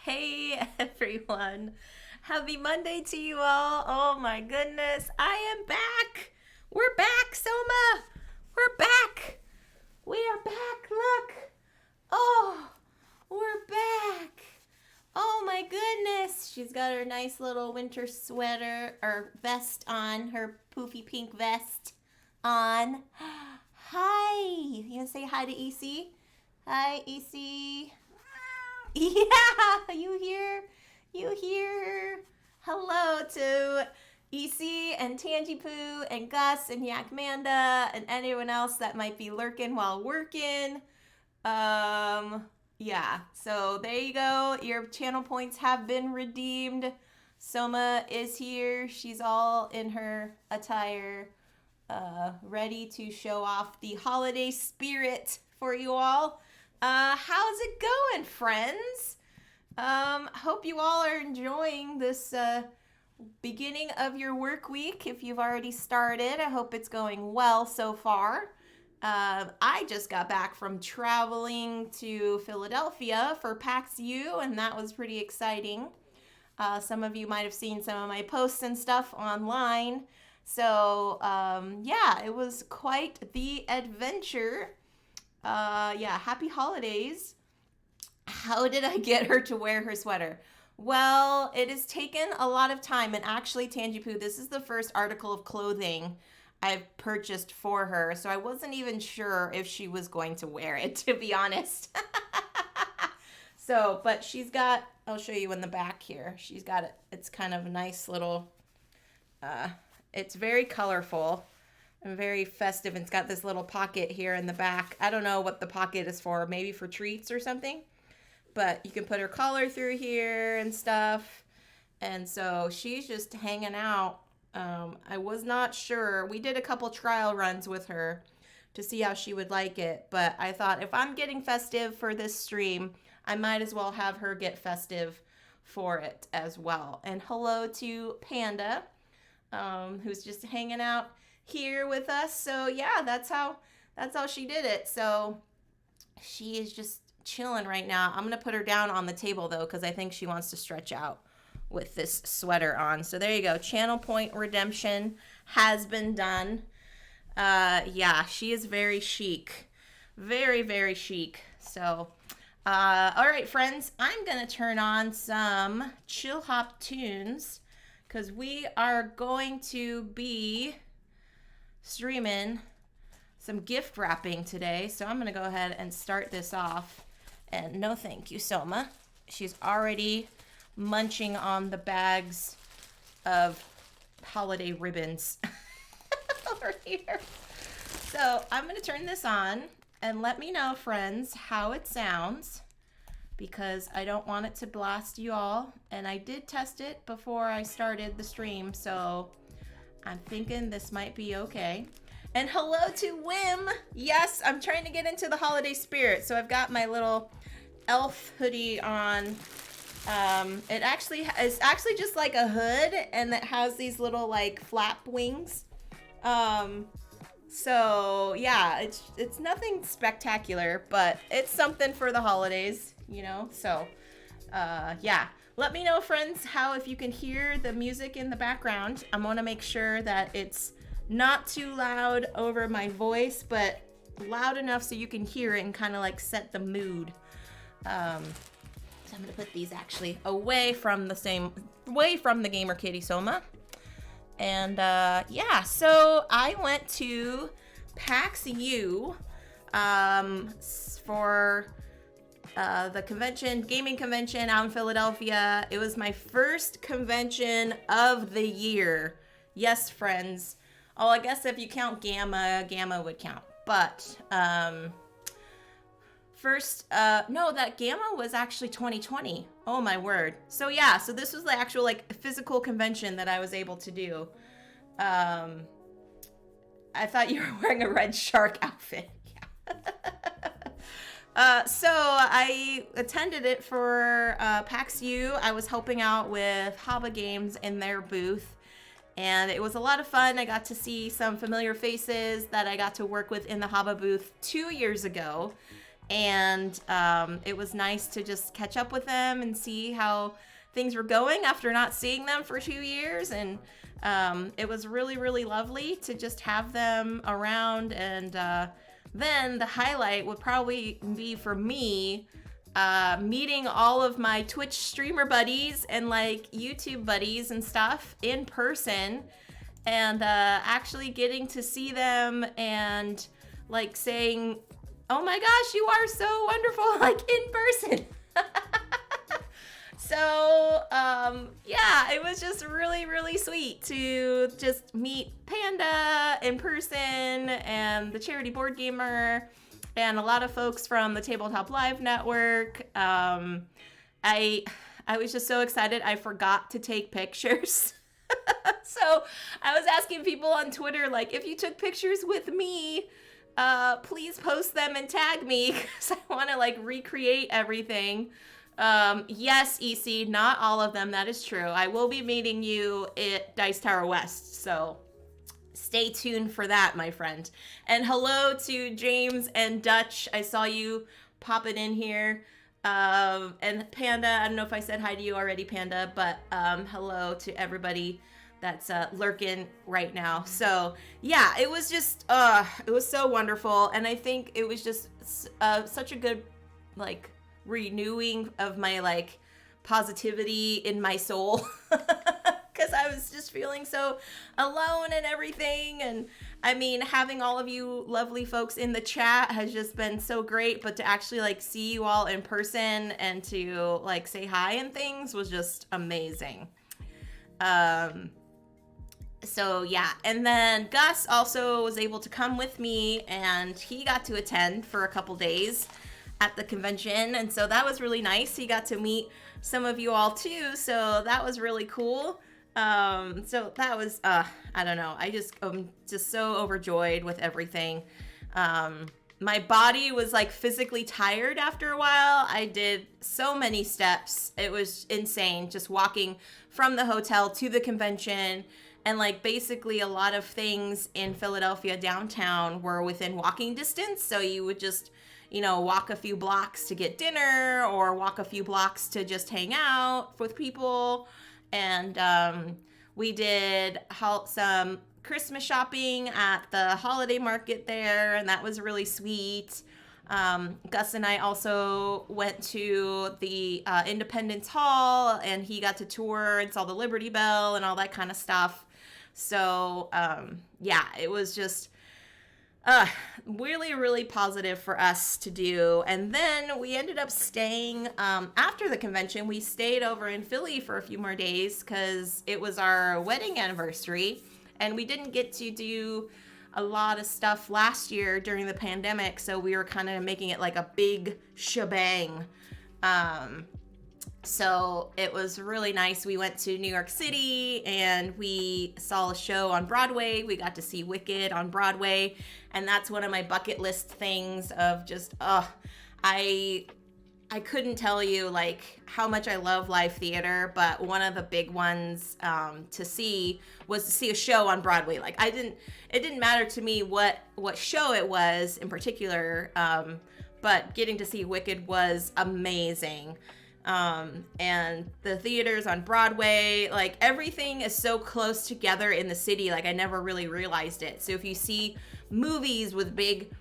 Hey everyone. Happy Monday to you all. Oh my goodness. I am back. We're back, Soma. We're back. We are back. Look. Oh, we're back. Oh my goodness. She's got her nice little winter sweater or vest on, her poofy pink vest on. Hi. You gonna say hi to EC? Hi, EC. Yeah, you hear? You hear? Hello to EC and Tangy Poo and Gus and Yak Manda and anyone else that might be lurking while working. Yeah, so there you go. Your channel points have been redeemed. Soma is here. She's all in her attire, ready to show off the holiday spirit for you all. How's it going, friends? Hope you all are enjoying this beginning of your work week. If you've already started, I hope it's going well so far. I just got back from traveling to Philadelphia for PAX U, and that was pretty exciting. Some of you might have seen some of my posts and stuff online. So, yeah, it was quite the adventure. Yeah, happy holidays. How did I get her to wear her sweater? Well, it has taken a lot of time, and actually, Tangipu, this is the first article of clothing I've purchased for her, so I wasn't even sure if she was going to wear it, to be honest. So, but she's got, I'll show you in the back here. She's got it. It's kind of a nice little, it's very colorful and very festive. It's got this little pocket here in the back. I don't know what the pocket is for, maybe for treats or something. But you can put her collar through here and stuff. And so she's just hanging out. I was not sure. We did a couple trial runs with her to see how she would like it. But I thought if I'm getting festive for this stream, I might as well have her get festive for it as well. And hello to Panda, who's just hanging out here with us. So yeah, that's how she did it. So she is just chilling right now. I'm gonna put her down on the table though, because I think she wants to stretch out with this sweater on. So there you go. Channel point redemption has been done. Yeah, she is very chic. Very, very chic. So all right, friends, I'm gonna turn on some chill hop tunes because we are going to be streaming some gift wrapping today. So I'm gonna go ahead and start this off. And no thank you, Soma. She's already munching on the bags of holiday ribbons over here. So I'm going to turn this on and let me know, friends, how it sounds, because I don't want it to blast you all. And I did test it before I started the stream, so I'm thinking this might be okay. And hello to Wim. Yes, I'm trying to get into the holiday spirit. So I've got my little elf hoodie on. It's actually just like a hood, and it has these little like flap wings. So yeah, it's nothing spectacular, but it's something for the holidays, you know. So yeah, let me know, friends, how if you can hear the music in the background. I'm gonna make sure that it's not too loud over my voice, but loud enough so you can hear it and kind of like set the mood. So I'm gonna put these actually away from the Gamer Kitty Soma. And yeah, so I went to PAX U for the gaming convention out in Philadelphia. It was my first convention of the year. Yes, friends. Oh, I guess if you count Gamma would count. But first, no, that Gamma was actually 2020. Oh my word. So yeah, so this was the actual like physical convention that I was able to do. I thought you were wearing a red shark outfit. Yeah. So I attended it for PAX U. I was helping out with Haba Games in their booth. And it was a lot of fun. I got to see some familiar faces that I got to work with in the Haba booth 2 years ago. And it was nice to just catch up with them and see how things were going after not seeing them for 2 years. And it was really, really lovely to just have them around. And then the highlight would probably be for me meeting all of my Twitch streamer buddies and like YouTube buddies and stuff in person, and actually getting to see them and like saying, oh my gosh, you are so wonderful, like in person. So, yeah, it was just really, really sweet to just meet Panda in person and the Charity Board Gamer and a lot of folks from the Tabletop Live Network. I was just so excited, I forgot to take pictures. So I was asking people on Twitter, like, if you took pictures with me, please post them and tag me, because I want to like recreate everything. Yes, EC, not all of them. That is true. I will be meeting you at Dice Tower West, so stay tuned for that, my friend. And hello to James and Dutch. I saw you popping in here. And Panda, I don't know if I said hi to you already, Panda, but hello to everybody that's lurking right now. So yeah, it was just, it was so wonderful. And I think it was just such a good, like, renewing of my like positivity in my soul, because I was just feeling so alone and everything. And I mean, having all of you lovely folks in the chat has just been so great, but to actually like see you all in person and to like say hi and things was just amazing. So yeah, and then Gus also was able to come with me, and he got to attend for a couple days at the convention, and so that was really nice. He got to meet some of you all too, so that was really cool. So that was I don't know, I'm just so overjoyed with everything. My body was like physically tired after a while. I did so many steps, it was insane, just walking from the hotel to the convention. And like basically a lot of things in Philadelphia downtown were within walking distance, so you would just, you know, walk a few blocks to get dinner or walk a few blocks to just hang out with people. And we did some Christmas shopping at the holiday market there, and that was really sweet. Gus and I also went to the Independence Hall, and he got to tour and saw the Liberty Bell and all that kind of stuff. So yeah, it was just really, really positive for us to do. And then we ended up staying, after the convention, we stayed over in Philly for a few more days because it was our wedding anniversary, and we didn't get to do a lot of stuff last year during the pandemic, so we were kind of making it like a big shebang. So it was really nice. We went to New York City and we saw a show on Broadway. We got to see Wicked on Broadway, and that's one of my bucket list things of just, I couldn't tell you like how much I love live theater, but one of the big ones to see was to see a show on Broadway. Like it didn't matter to me what show it was in particular, but getting to see Wicked was amazing. And the theaters on Broadway, like everything is so close together in the city. Like I never really realized it. So if you see movies with big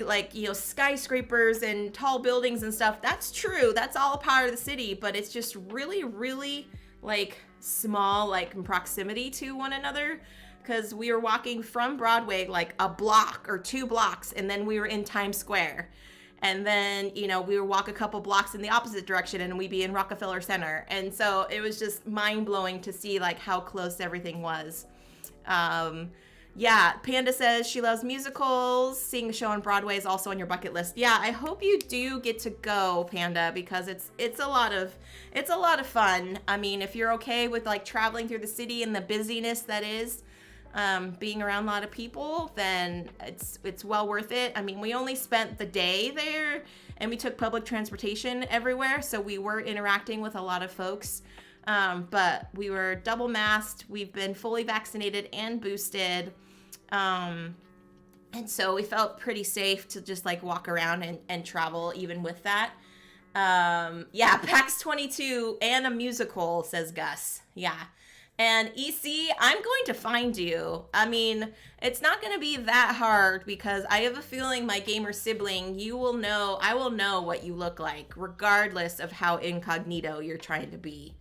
like, you know, skyscrapers and tall buildings and stuff, that's true. That's all a part of the city, but it's just really, really like small, like in proximity to one another. Because we were walking from Broadway like a block or 2 blocks, and then we were in Times Square. And then, you know, we would walk a couple blocks in the opposite direction and we'd be in Rockefeller Center. And so it was just mind blowing to see like how close everything was. Yeah, Panda says she loves musicals. Seeing the show on Broadway is also on your bucket list. Yeah, I hope you do get to go, Panda, because it's a lot of fun. I mean, if you're okay with like traveling through the city and the busyness that is, being around a lot of people, then it's well worth it. I mean, we only spent the day there and we took public transportation everywhere, so we were interacting with a lot of folks. But we were double masked. We've been fully vaccinated and boosted. And so we felt pretty safe to just like walk around and travel even with that. Yeah, PAX 22 and a musical, says Gus. Yeah. And EC, I'm going to find you. I mean, it's not going to be that hard because I have a feeling my gamer sibling, I will know what you look like, regardless of how incognito you're trying to be.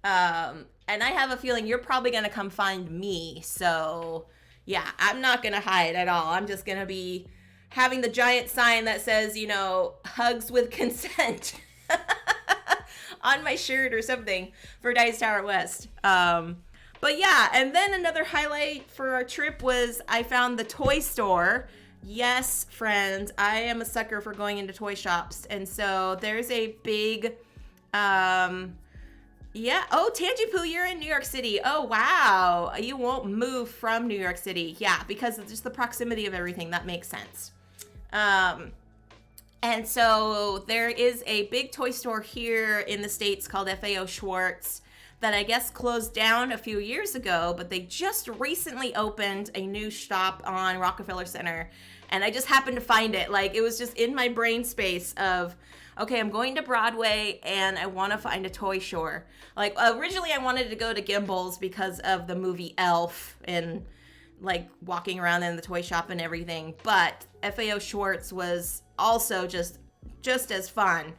And I have a feeling you're probably going to come find me. So, yeah, I'm not going to hide at all. I'm just going to be having the giant sign that says, hugs with consent on my shirt or something for Dice Tower West. But yeah, and then another highlight for our trip was I found the toy store. Yes, friends, I am a sucker for going into toy shops. And so there's a big, yeah. Oh, Tangipu, you're in New York City. Oh, wow. You won't move from New York City. Yeah, because of just the proximity of everything. That makes sense. And so there is a big toy store here in the States called FAO Schwartz that I guess closed down a few years ago, but they just recently opened a new shop on Rockefeller Center. And I just happened to find it. Like, it was just in my brain space of, okay, I'm going to Broadway and I want to find a toy store. Like, originally I wanted to go to Gimbals because of the movie Elf and like walking around in the toy shop and everything. But FAO Schwartz was also just as fun.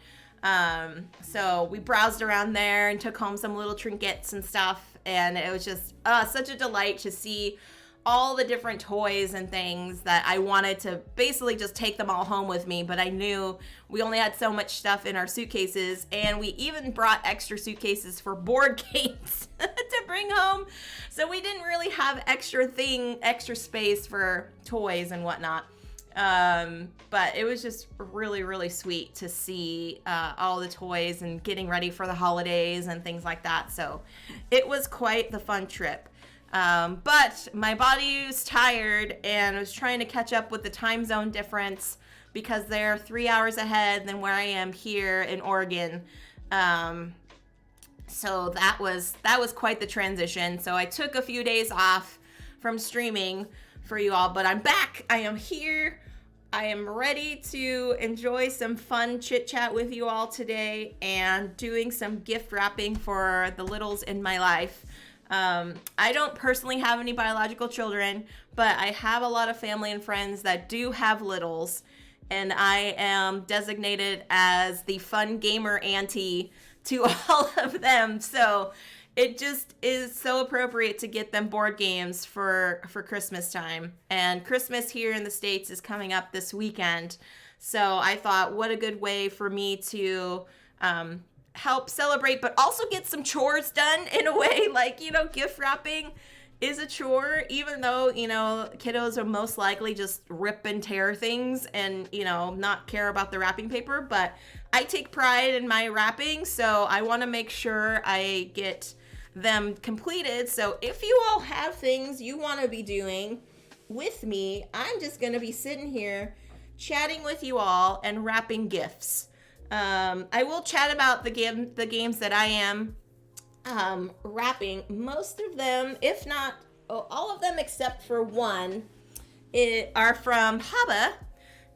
So we browsed around there and took home some little trinkets and stuff. And it was just such a delight to see all the different toys and things that I wanted to basically just take them all home with me. But I knew we only had so much stuff in our suitcases. And we even brought extra suitcases for board games to bring home. So we didn't really have extra space for toys and whatnot. But it was just really, really sweet to see all the toys and getting ready for the holidays and things like that. So it was quite the fun trip. But my body was tired and I was trying to catch up with the time zone difference because they're 3 hours ahead than where I am here in Oregon. So that was quite the transition. So I took a few days off from streaming for you all, but I'm back. I am here. I am ready to enjoy some fun chit chat with you all today and doing some gift wrapping for the littles in my life. I don't personally have any biological children, but I have a lot of family and friends that do have littles, and I am designated as the fun gamer auntie to all of them. So it just is so appropriate to get them board games for Christmas time. And Christmas here in the States is coming up this weekend. So I thought, what a good way for me to help celebrate, but also get some chores done in a way. Like, gift wrapping is a chore, even though, kiddos are most likely just rip and tear things and, not care about the wrapping paper. But I take pride in my wrapping, so I want to make sure I get them completed. So if you all have things you want to be doing with me, I'm just going to be sitting here chatting with you all and wrapping gifts. I will chat about the games that I am wrapping. Most of them, if not all of them except for one, are from Haba.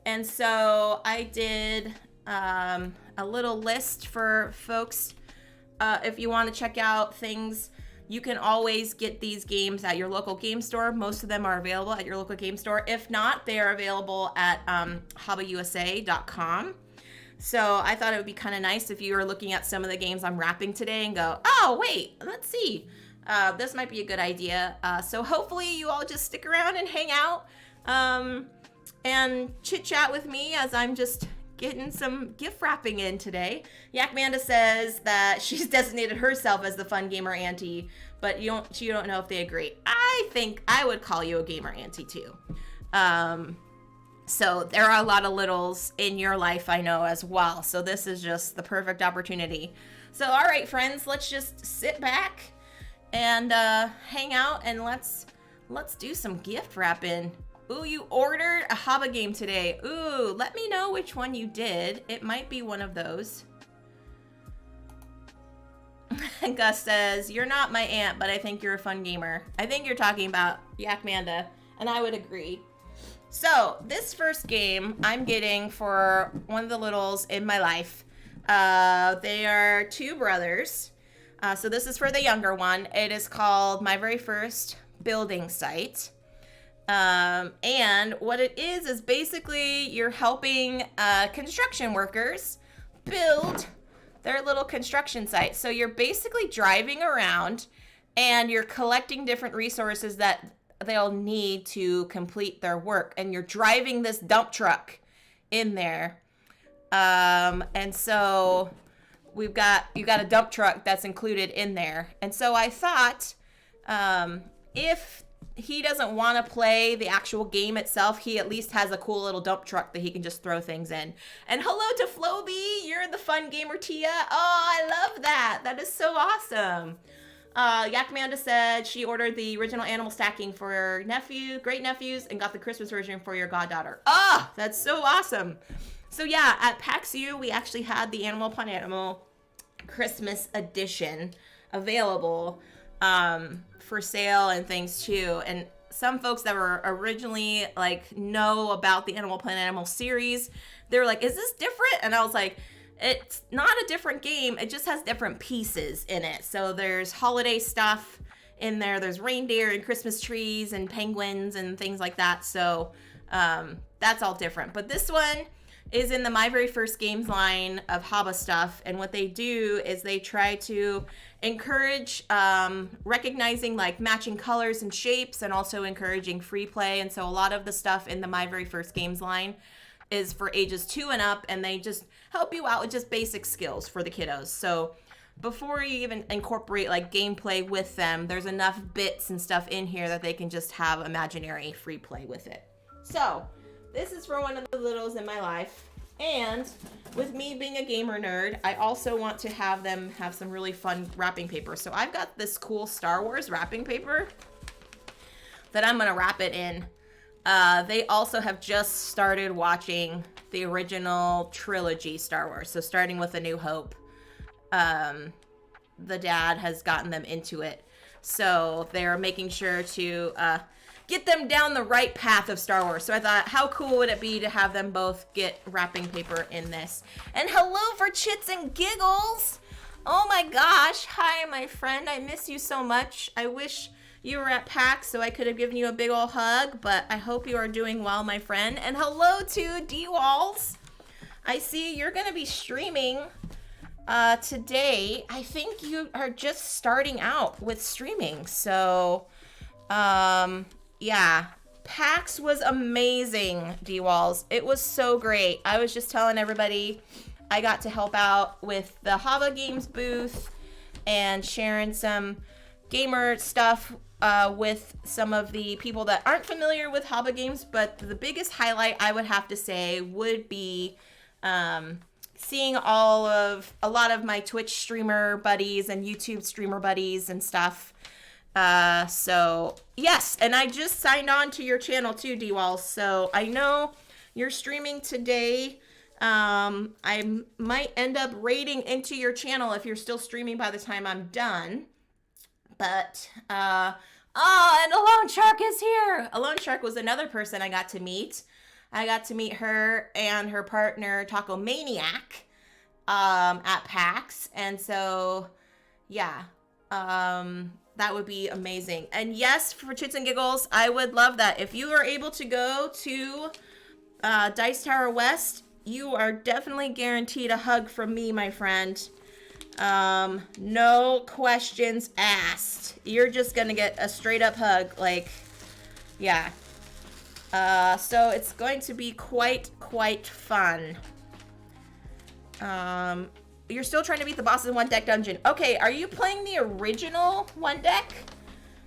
And so I did a little list for folks. If you want to check out things, you can always get these games at your local game store. Most of them are available at your local game store. If not, they are available at habausa.com. So I thought it would be kind of nice if you were looking at some of the games I'm wrapping today and go, oh, wait, let's see. This might be a good idea. So hopefully you all just stick around and hang out and chit chat with me as I'm just getting some gift wrapping in today. Yakmanda says that she's designated herself as the fun gamer auntie, but you don't know if they agree. I think I would call you a gamer auntie too. So there are a lot of littles in your life, I know, as well. So this is just the perfect opportunity. So all right, friends, let's just sit back and hang out and let's do some gift wrapping. Ooh, you ordered a Haba game today. Ooh, let me know which one you did. It might be one of those. Gus says, you're not my aunt, but I think you're a fun gamer. I think you're talking about Yakmanda, and I would agree. So this first game I'm getting for one of the littles in my life. They are two brothers. So this is for the younger one. It is called My Very First Building Site. And what it is basically you're helping construction workers build their little construction site. So you're basically driving around and you're collecting different resources that they'll need to complete their work. And you're driving this dump truck in there. And so you got a dump truck that's included in there. And so I thought, if he doesn't want to play the actual game itself, he at least has a cool little dump truck that he can just throw things in. And hello to Floby, you're the fun gamer Tia. Oh, I love that. That is so awesome. Yakmanda said she ordered the original animal stacking for her nephew, great nephews, and got the Christmas version for your goddaughter. Ah, that's so awesome. So yeah, at PAX U, we actually had the Animal Upon Animal Christmas edition available for sale and things too. And some folks that were originally like know about the Animal Upon Animal series, they were like, is this different? And I was like, it's not a different game. It just has different pieces in it. So there's holiday stuff in there. There's reindeer and Christmas trees and penguins and things like that. So that's all different. But this one is in the My Very First Games line of Haba stuff. And what they do is they try to encourage recognizing like matching colors and shapes, and also encouraging free play. And so a lot of the stuff in the My Very First Games line is for ages 2 and up, and they just help you out with just basic skills for the kiddos. So before you even incorporate like gameplay with them, there's enough bits and stuff in here that they can just have imaginary free play with it. So this is for one of the littles in my life. And with me being a gamer nerd, I also want to have them have some really fun wrapping paper. So I've got this cool Star Wars wrapping paper that I'm going to wrap it in. They also have just started watching the original trilogy Star Wars. So starting with A New Hope, the dad has gotten them into it. So they're making sure to get them down the right path of Star Wars. So I thought, how cool would it be to have them both get wrapping paper in this? And hello for Chits and Giggles. Oh my gosh. Hi, my friend. I miss you so much. I wish you were at PAX so I could have given you a big ol' hug, but I hope you are doing well, my friend. And hello to D-Walls. I see you're going to be streaming today. I think you are just starting out with streaming. So, yeah. PAX was amazing, D-Walls. It was so great. I was just telling everybody I got to help out with the Hava Games booth and sharing some gamer stuff with some of the people that aren't familiar with Haba Games, but the biggest highlight I would have to say would be seeing a lot of my Twitch streamer buddies and YouTube streamer buddies and stuff. So yes, and I just signed on to your channel too, D-Walls, so I know you're streaming today. I might end up raiding into your channel if you're still streaming by the time I'm done. But, and Alone Shark is here. Alone Shark was another person I got to meet. I got to meet her and her partner, Taco Maniac, at PAX. And so, yeah, that would be amazing. And yes, for Chits and Giggles, I would love that. If you are able to go to Dice Tower West, you are definitely guaranteed a hug from me, my friend. No questions asked. You're just gonna get a straight up hug. Like, yeah. So it's going to be quite fun. You're still trying to beat the bosses in One Deck Dungeon. Okay, are you playing the original One Deck,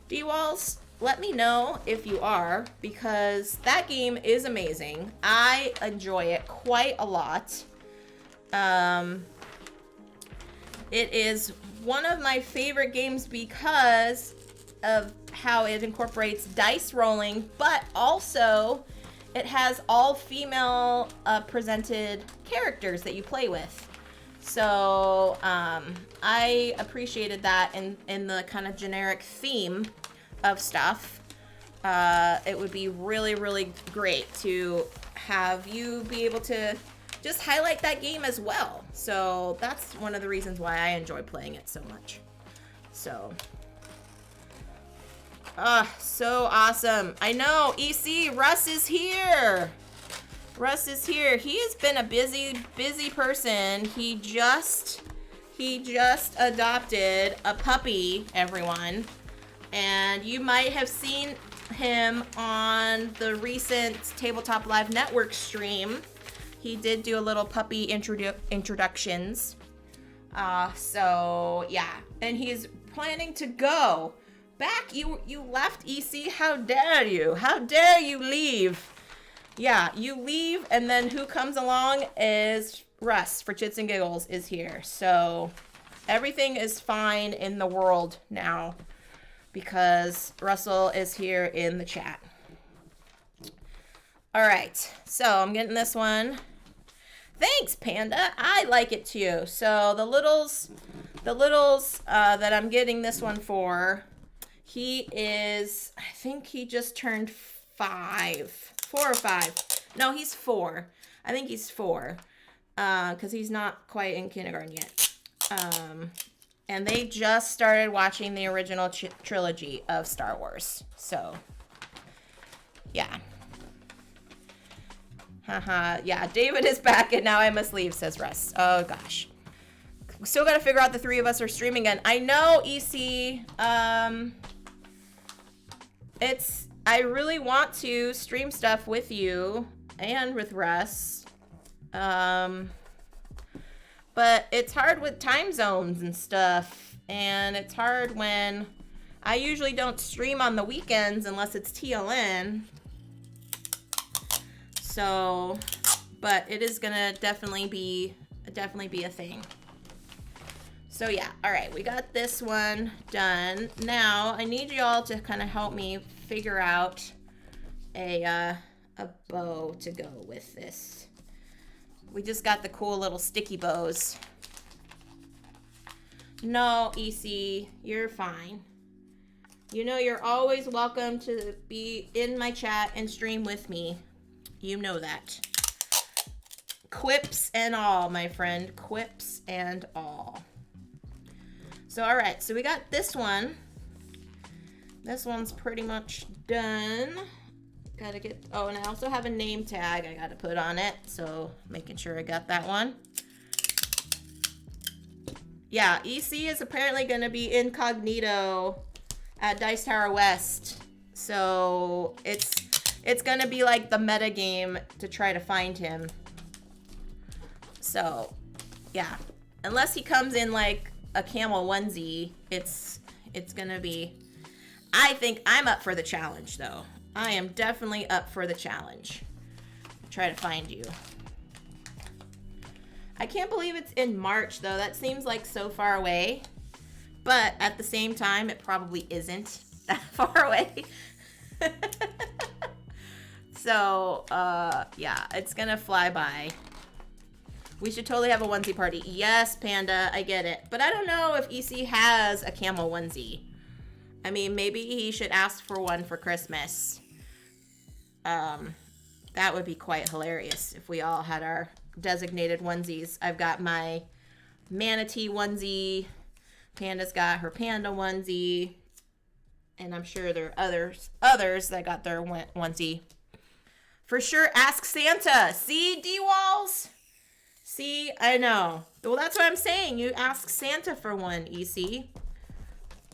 D-Walls? Let me know if you are, because that game is amazing. I enjoy it quite a lot. It is one of my favorite games because of how it incorporates dice rolling, but also it has all female presented characters that you play with. So I appreciated that in the kind of generic theme of stuff. it would be really, really great to have you be able to just highlight that game as well. So that's one of the reasons why I enjoy playing it so much. So, so awesome. I know, EC, Russ is here. Russ is here. He has been a busy person. He just adopted a puppy, everyone. And you might have seen him on the recent Tabletop Live Network stream. He did do a little puppy introductions. So yeah, and he's planning to go back. You left, EC. How dare you? How dare you leave? Yeah, you leave, and then who comes along is Russ for Chits and Giggles is here. So everything is fine in the world now because Russell is here in the chat. All right, so I'm getting this one. Thanks, Panda. I like it too. So the littles that I'm getting this one for, he is, I think he just turned 5, 4 or 5. No, he's 4. I think he's 4, because he's not quite in kindergarten yet. And they just started watching the original trilogy of Star Wars. So, yeah. Yeah, David is back and now I must leave, says Russ. Oh gosh. We still gotta figure out the 3 of us are streaming again. I know, EC. I really want to stream stuff with you and with Russ. But it's hard with time zones and stuff. And it's hard when I usually don't stream on the weekends unless it's TLN. So, but it is gonna definitely be a thing. So yeah, all right, we got this one done. Now I need y'all to kind of help me figure out a bow to go with this. We just got the cool little sticky bows. No, EC, you're fine. You know you're always welcome to be in my chat and stream with me. You know that. Quips and all, my friend. Quips and all. So, all right. So, we got this one. This one's pretty much done. Gotta get... Oh, and I also have a name tag I gotta put on it. So, making sure I got that one. Yeah, EC is apparently gonna be incognito at Dice Tower West. So, it's gonna be like the meta game to try to find him. So, yeah. Unless he comes in like a camel onesie, it's gonna be... I think I'm up for the challenge, though. I am definitely up for the challenge. Try to find you. I can't believe it's in March, though. That seems like so far away. But at the same time, it probably isn't that far away. So, yeah, it's gonna fly by. We should totally have a onesie party. Yes, Panda, I get it. But I don't know if EC has a camel onesie. I mean, maybe he should ask for one for Christmas. That would be quite hilarious if we all had our designated onesies. I've got my manatee onesie. Panda's got her panda onesie. And I'm sure there are others that got their onesie. For sure, ask Santa. See, D-Walls? See, I know. Well, that's what I'm saying. You ask Santa for one, EC.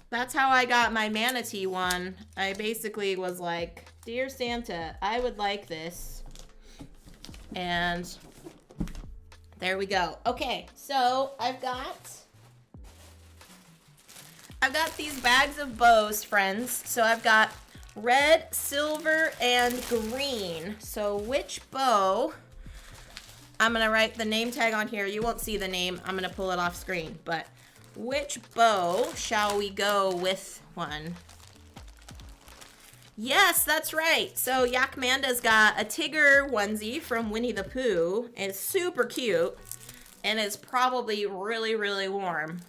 That's how I got my manatee one. I basically was like, Dear Santa, I would like this. And there we go. Okay, so I've got these bags of bows, friends. So I've got red, silver, and green. So which bow... I'm going to write the name tag on here. You won't see the name. I'm going to pull it off screen. But which bow shall we go with one? Yes, that's right. So Yakmanda's got a Tigger onesie from Winnie the Pooh. It's super cute. And it's probably really, really warm.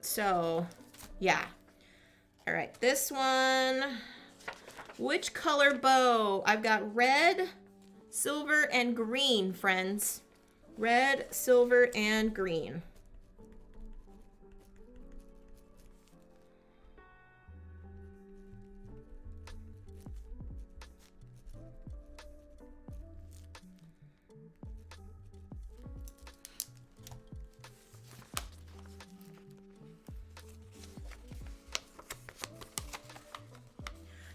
So, yeah. All right, this one... Which color bow? I've got red, silver, and green, friends. Red, silver, and green.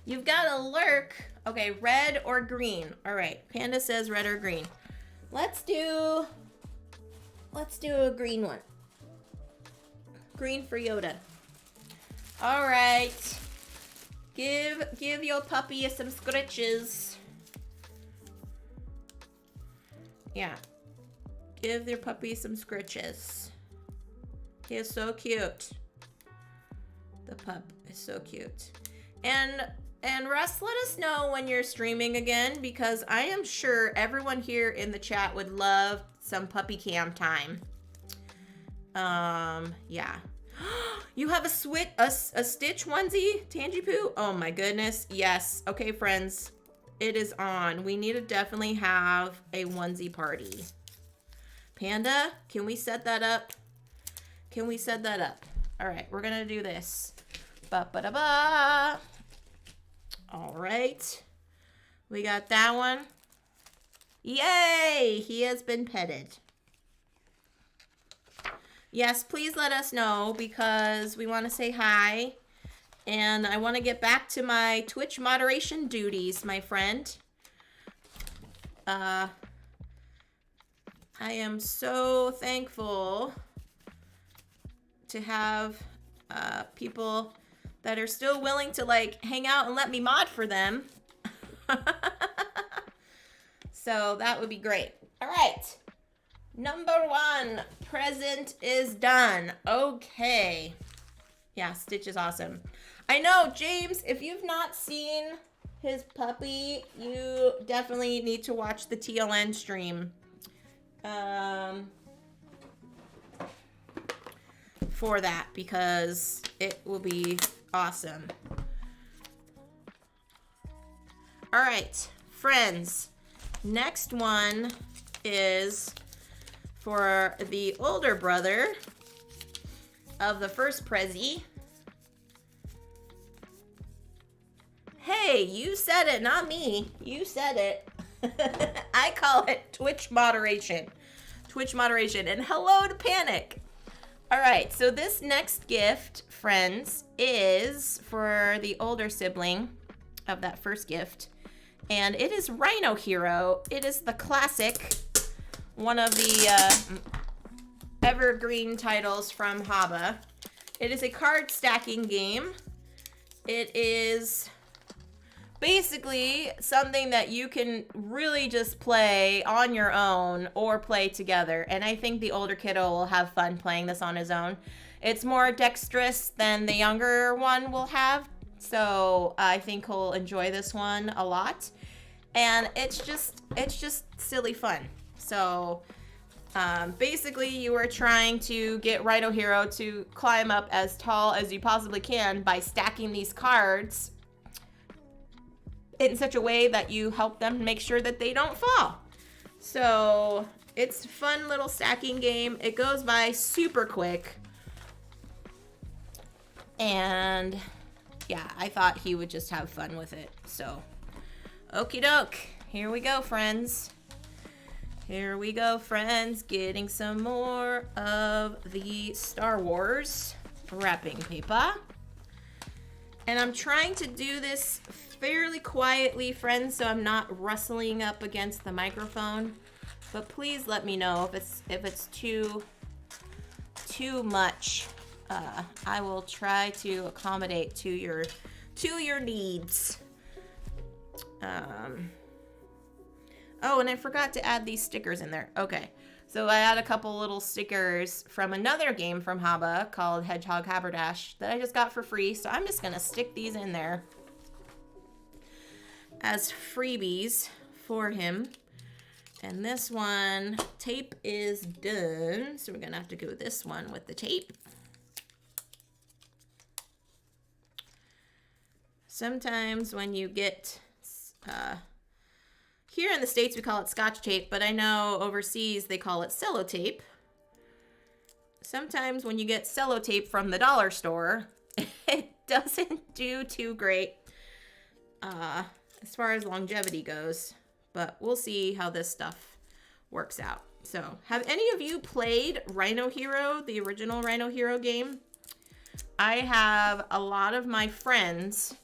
You've got to lurk. Okay, red or green. All right, Panda says red or green. Let's do a green one. Green for Yoda. All right. Give your puppy some scratches. Yeah. Give your puppy some scratches. He is so cute. The pup is so cute. And Russ, let us know when you're streaming again, because I am sure everyone here in the chat would love some puppy cam time. Yeah. You have a Stitch onesie, Tangy Poo? Oh my goodness, yes. Okay, friends, it is on. We need to definitely have a onesie party. Panda, can we set that up? Can we set that up? All right, we're gonna do this. Ba-ba-da-ba. All right. We got that one. Yay! He has been petted. Yes, please let us know, because we want to say hi. And I want to get back to my Twitch moderation duties, my friend. I am so thankful to have people that are still willing to like hang out and let me mod for them. So that would be great. All right. Number 1 present is done. Okay. Yeah, Stitch is awesome. I know, James, if you've not seen his puppy, you definitely need to watch the TLN stream. For that, because it will be awesome. All right, friends. Next one is for the older brother of the first Prezi. Hey, you said it, not me. You said it. I call it Twitch moderation. Twitch moderation. And hello to Panic. All right, so this next gift, friends, is for the older sibling of that first gift. And it is Rhino Hero. It is the classic, one of the evergreen titles from Haba. It is a card stacking game. It is basically something that you can really just play on your own or play together. And I think the older kiddo will have fun playing this on his own. It's more dexterous than the younger one will have. So I think he'll enjoy this one a lot. And it's just silly fun. So basically you are trying to get Rhino Hero to climb up as tall as you possibly can by stacking these cards in such a way that you help them make sure that they don't fall. So it's a fun little stacking game. It goes by super quick. And yeah, I thought he would just have fun with it. So okie doke. Here we go, friends. Here we go, friends. Getting some more of the Star Wars wrapping paper. And I'm trying to do this fairly quietly, friends, so I'm not rustling up against the microphone. But please let me know if it's too much. I will try to accommodate to your needs. Oh, and I forgot to add these stickers in there. Okay, so I add a couple little stickers from another game from Haba called Hedgehog Haberdash that I just got for free. So I'm just gonna stick these in there as freebies for him. And this one, tape is done. So we're gonna have to go this one with the tape. sometimes when you get, here in the States we call it Scotch tape, but I know overseas they call it cello tape. Sometimes when you get cello tape from the dollar store, it doesn't do too great as far as longevity goes, but we'll see how this stuff works out. So, have any of you played Rhino Hero, the original Rhino Hero game? I have a lot of my friends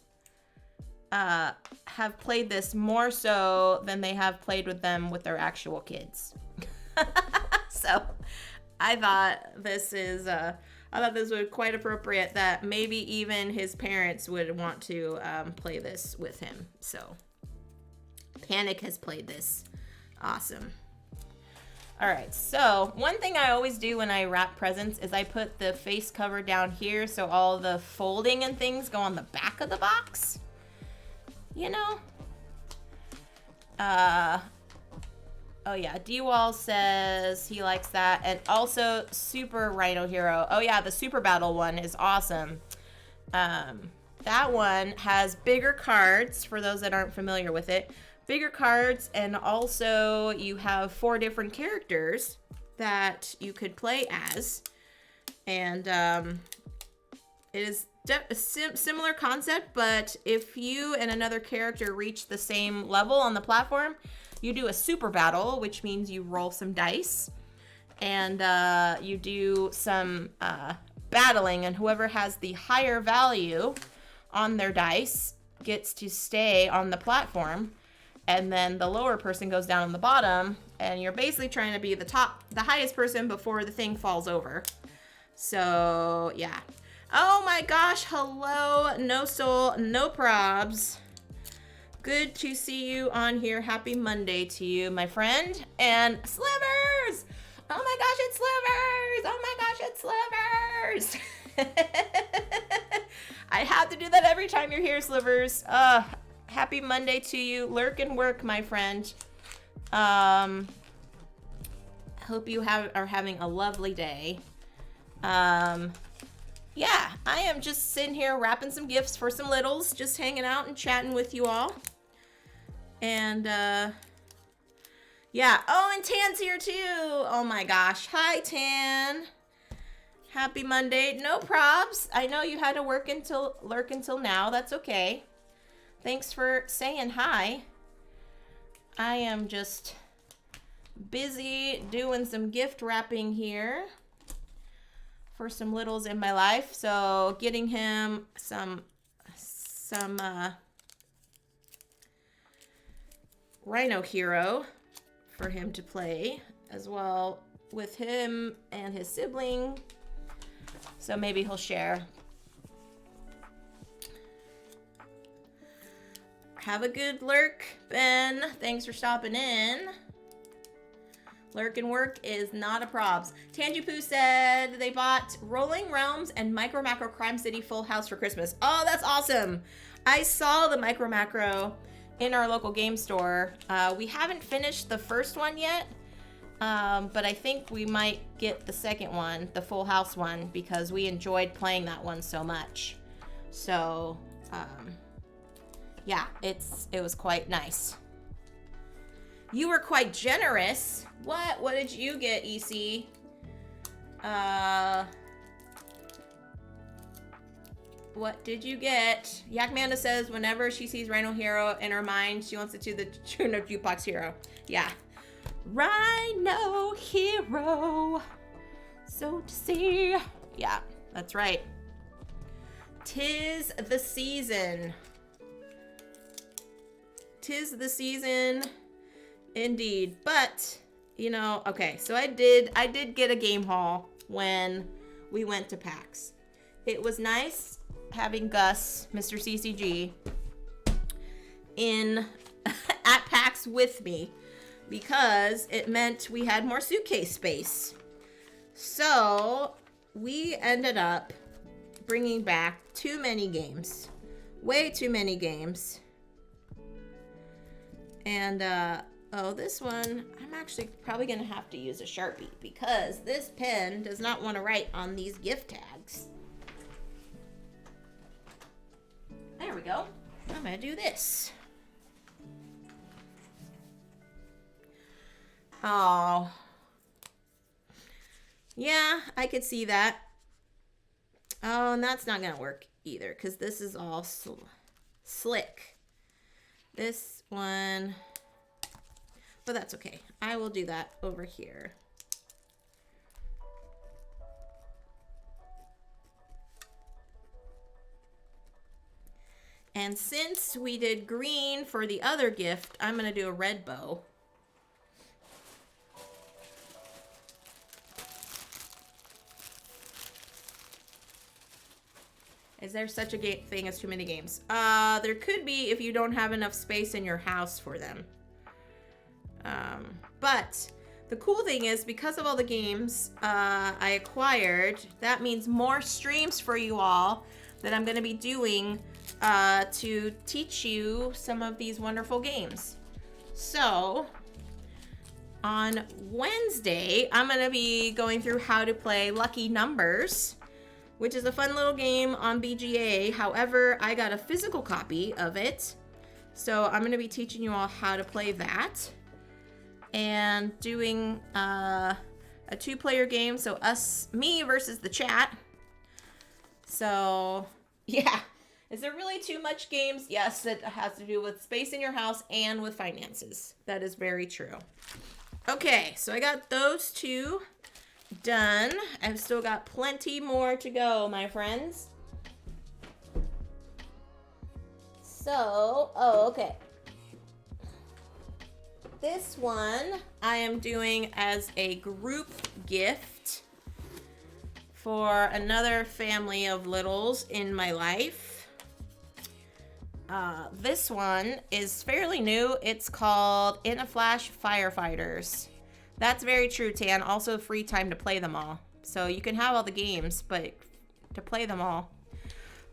have played this more so than they have played with them with their actual kids. So, I thought this was quite appropriate that maybe even his parents would want to play this with him. So, Panic has played this. Awesome. All right, so one thing I always do when I wrap presents is I put the face cover down here so all the folding and things go on the back of the box. You know? Oh yeah, D-Wall says he likes that. And also Super Rhino Hero. Oh yeah, the Super Battle one is awesome. That one has bigger cards, for those that aren't familiar with it. Bigger cards, and also you have 4 different characters that you could play as. And it is a similar concept, but if you and another character reach the same level on the platform, you do a super battle, which means you roll some dice, and you do some battling, and whoever has the higher value on their dice gets to stay on the platform, and then the lower person goes down on the bottom, and you're basically trying to be the highest person before the thing falls over. So, yeah. Oh my gosh, hello, No Soul, no probs. Good to see you on here. Happy Monday to you, my friend. And Slivers! Oh my gosh, it's Slivers! Oh my gosh, it's Slivers! I have to do that every time you're here, Slivers. Happy Monday to you. Lurk and work, my friend. Hope you are having a lovely day. Yeah, I am just sitting here wrapping some gifts for some littles, just hanging out and chatting with you all. And, yeah. Oh, and Tan's here too. Oh my gosh. Hi, Tan. Happy Monday. No probs. I know you had to lurk until now. That's okay. Thanks for saying hi. I am just busy doing some gift wrapping here for some littles in my life. So getting him some Rhino Hero for him to play, as well with him and his sibling. So maybe he'll share. Have a good lurk, Ben. Thanks for stopping in. Lurk and work is not a probs. Tanjipoo said they bought Rolling Realms and Micro Macro Crime City Full House for Christmas. Oh, that's awesome. I saw the Micro Macro in our local game store. We haven't finished the first one yet, but I think we might get the second one, the Full House one, because we enjoyed playing that one so much. So, yeah, it was quite nice. You were quite generous. What? What did you get, EC? What did you get? Yakmanda says whenever she sees Rhino Hero in her mind, she wants it to the tune of Jukebox Hero. Yeah. Rhino Hero. So to see. Yeah, that's right. 'Tis the season. 'Tis the season, indeed. But, you know, okay, so I did get a game haul when we went to PAX. It was nice having Gus, Mr. CCG, in at PAX with me, because it meant we had more suitcase space. So we ended up bringing back too many games, way too many games. And, oh, this one, I'm actually probably going to have to use a Sharpie, because this pen does not want to write on these gift tags. There we go. I'm gonna do this. Oh. Yeah, I could see that. Oh, and that's not gonna work either, because this is all slick. This one, but that's okay. I will do that over here. And since we did green for the other gift, I'm gonna do a red bow. Is there such a thing as too many games? There could be if you don't have enough space in your house for them. But the cool thing is, because of all the games I acquired, that means more streams for you all that I'm going to be doing to teach you some of these wonderful games. So, on Wednesday, I'm going to be going through how to play Lucky Numbers, which is a fun little game on BGA. However, I got a physical copy of it, so I'm going to be teaching you all how to play that. And doing a 2-player game, so me versus the chat. So, yeah. Is there really too much games? Yes, it has to do with space in your house and with finances. That is very true. Okay, so I got those 2 done. I've still got plenty more to go, my friends. So, okay. This one I am doing as a group gift for another family of littles in my life. This one is fairly new. It's called In a Flash Firefighters. That's very true, Tan. Also free time to play them all. So you can have all the games, but to play them all.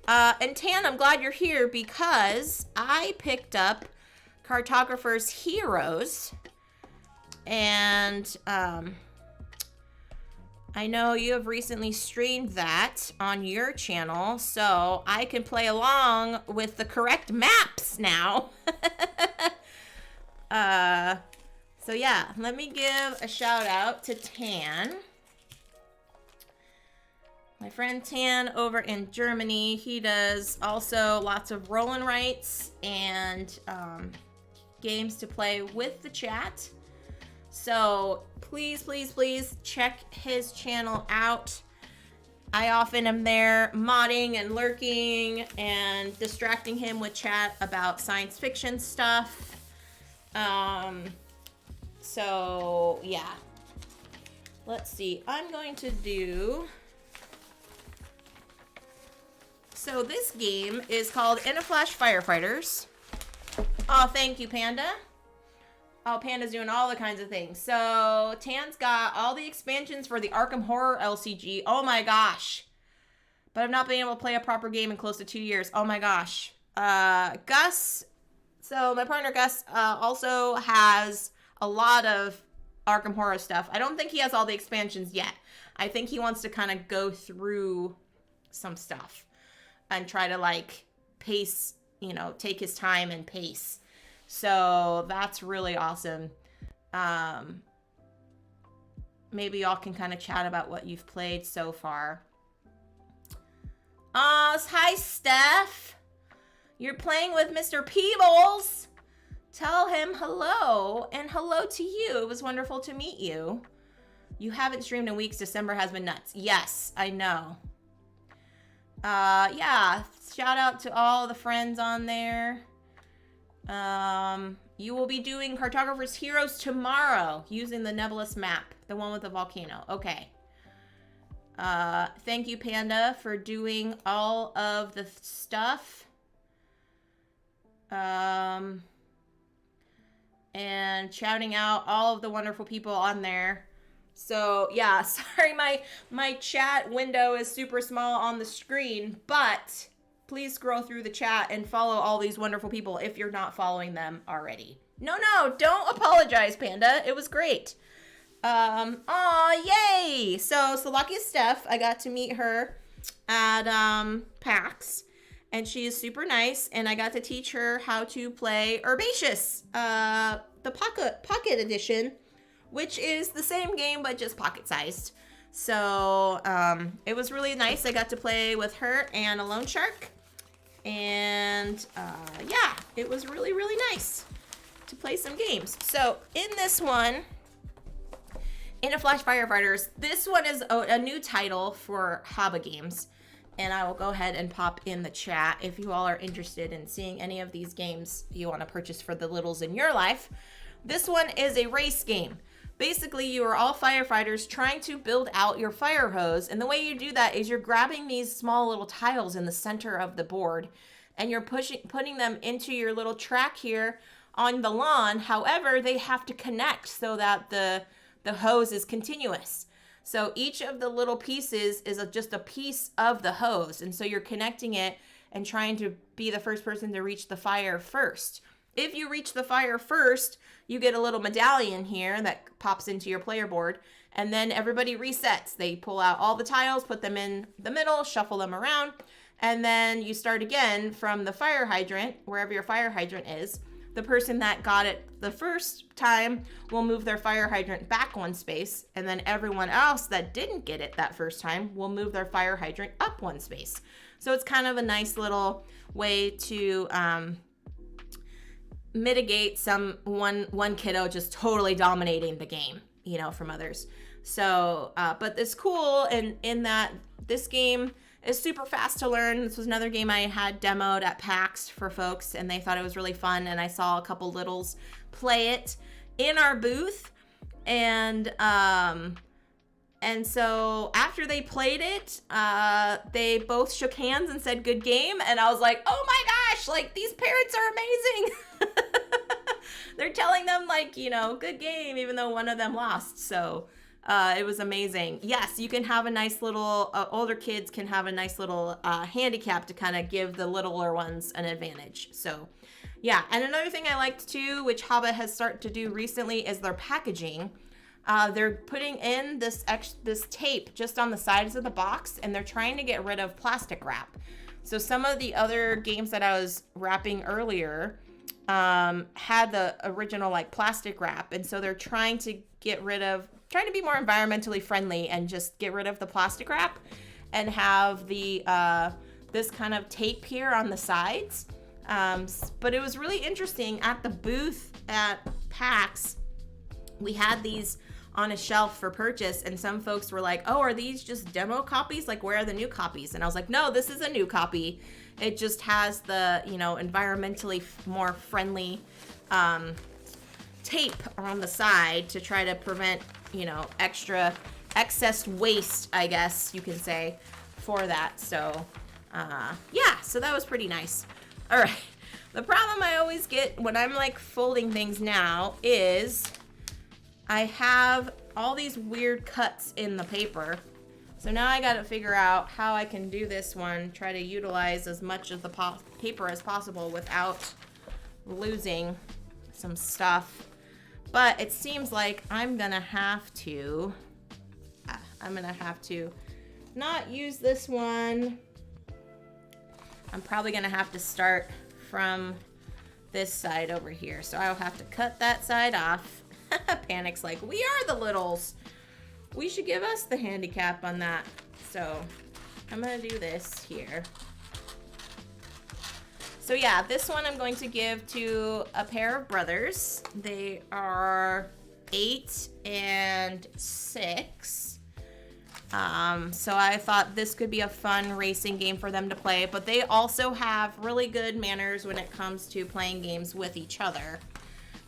And Tan, I'm glad you're here because I picked up Cartographer's Heroes. And I know you have recently streamed that on your channel, so I can play along with the correct maps now. So yeah, let me give a shout out to Tan. My friend Tan over in Germany. He does also lots of roll and writes and games to play with the chat. So please, please, please check his channel out. I often am there modding and lurking and distracting him with chat about science fiction stuff. So yeah, let's see. I'm going to do, so this game is called In a Flash Firefighters. Oh, thank you, Panda. Oh, Panda's doing all the kinds of things. So Tan's got all the expansions for the Arkham Horror LCG. Oh my gosh. But I've not been able to play a proper game in close to 2 years. Oh my gosh. Gus, so my partner Gus also has a lot of Arkham Horror stuff. I don't think he has all the expansions yet. I think he wants to kind of go through some stuff and try to like pace, you know, take his time and pace. So that's really awesome. Maybe y'all can kind of chat about what you've played so far. Hi, Steph. You're playing with Mr. Peebles. Tell him hello, and hello to you. It was wonderful to meet you. You haven't streamed in weeks. December has been nuts. Yes, I know. Yeah, shout out to all the friends on there. You will be doing Cartographer's Heroes tomorrow using the Nebulous map, the one with the volcano. Okay. Thank you, Panda, for doing all of the stuff. And shouting out all of the wonderful people on there. So, yeah, sorry my chat window is super small on the screen, but please scroll through the chat and follow all these wonderful people if you're not following them already. No, don't apologize, Panda. It was great. Aw, yay! So the luckiest Steph, I got to meet her at PAX. and she is super nice, and I got to teach her how to play Herbaceous, the pocket edition, which is the same game but just pocket sized. So it was really nice. I got to play with her and a loan shark, and yeah, it was really, really nice to play some games. So in this one, in a Flash Firefighters, this one is a new title for Haba Games, and I will go ahead and pop in the chat if you all are interested in seeing any of these games you want to purchase for the littles in your life. This one is a race game. Basically, you are all firefighters trying to build out your fire hose, and the way you do that is you're grabbing these small little tiles in the center of the board, and you're putting them into your little track here on the lawn. However, they have to connect so that the hose is continuous. So each of the little pieces is just a piece of the hose, and so you're connecting it and trying to be the first person to reach the fire first. If you reach the fire first, you get a little medallion here that pops into your player board, and then everybody resets. They pull out all the tiles, put them in the middle, shuffle them around, and then you start again from the fire hydrant, wherever your fire hydrant is. The person that got it the first time will move their fire hydrant back one space, and then everyone else that didn't get it that first time will move their fire hydrant up one space. So it's kind of a nice little way to mitigate one kiddo just totally dominating the game, you know, from others. So, but it's cool in that this game is super fast to learn. This was another game I had demoed at PAX for folks, and they thought it was really fun, and I saw a couple littles play it in our booth, and so after they played it, they both shook hands and said good game, and I was like, oh my gosh, like, these parents are amazing. They're telling them, like, you know, good game, even though one of them lost. So it was amazing. Yes, you can have a nice little, older kids can have a nice little handicap to kind of give the littler ones an advantage. So yeah, and another thing I liked too, which Haba has started to do recently, is their packaging. They're putting in this tape just on the sides of the box, and they're trying to get rid of plastic wrap. So some of the other games that I was wrapping earlier had the original like plastic wrap, and so they're trying to be more environmentally friendly and just get rid of the plastic wrap and have the this kind of tape here on the sides. But it was really interesting at the booth at PAX. We had these on a shelf for purchase, and some folks were like, oh, are these just demo copies? Like, where are the new copies? And I was like, no, this is a new copy. It just has the, you know, environmentally more friendly tape on the side to try to prevent, you know, excess waste, I guess you can say, for that. So, yeah, so that was pretty nice. All right. The problem I always get when I'm like folding things now is I have all these weird cuts in the paper. So now I got to figure out how I can do this one, try to utilize as much of the paper as possible without losing some stuff. But it seems like I'm going to have to not use this one. I'm probably going to have to start from this side over here. So I'll have to cut that side off. Panic's like, we are the littles. We should give us the handicap on that. So I'm going to do this here. So yeah, this one I'm going to give to a pair of brothers. They are 8 and 6. So I thought this could be a fun racing game for them to play, but they also have really good manners when it comes to playing games with each other.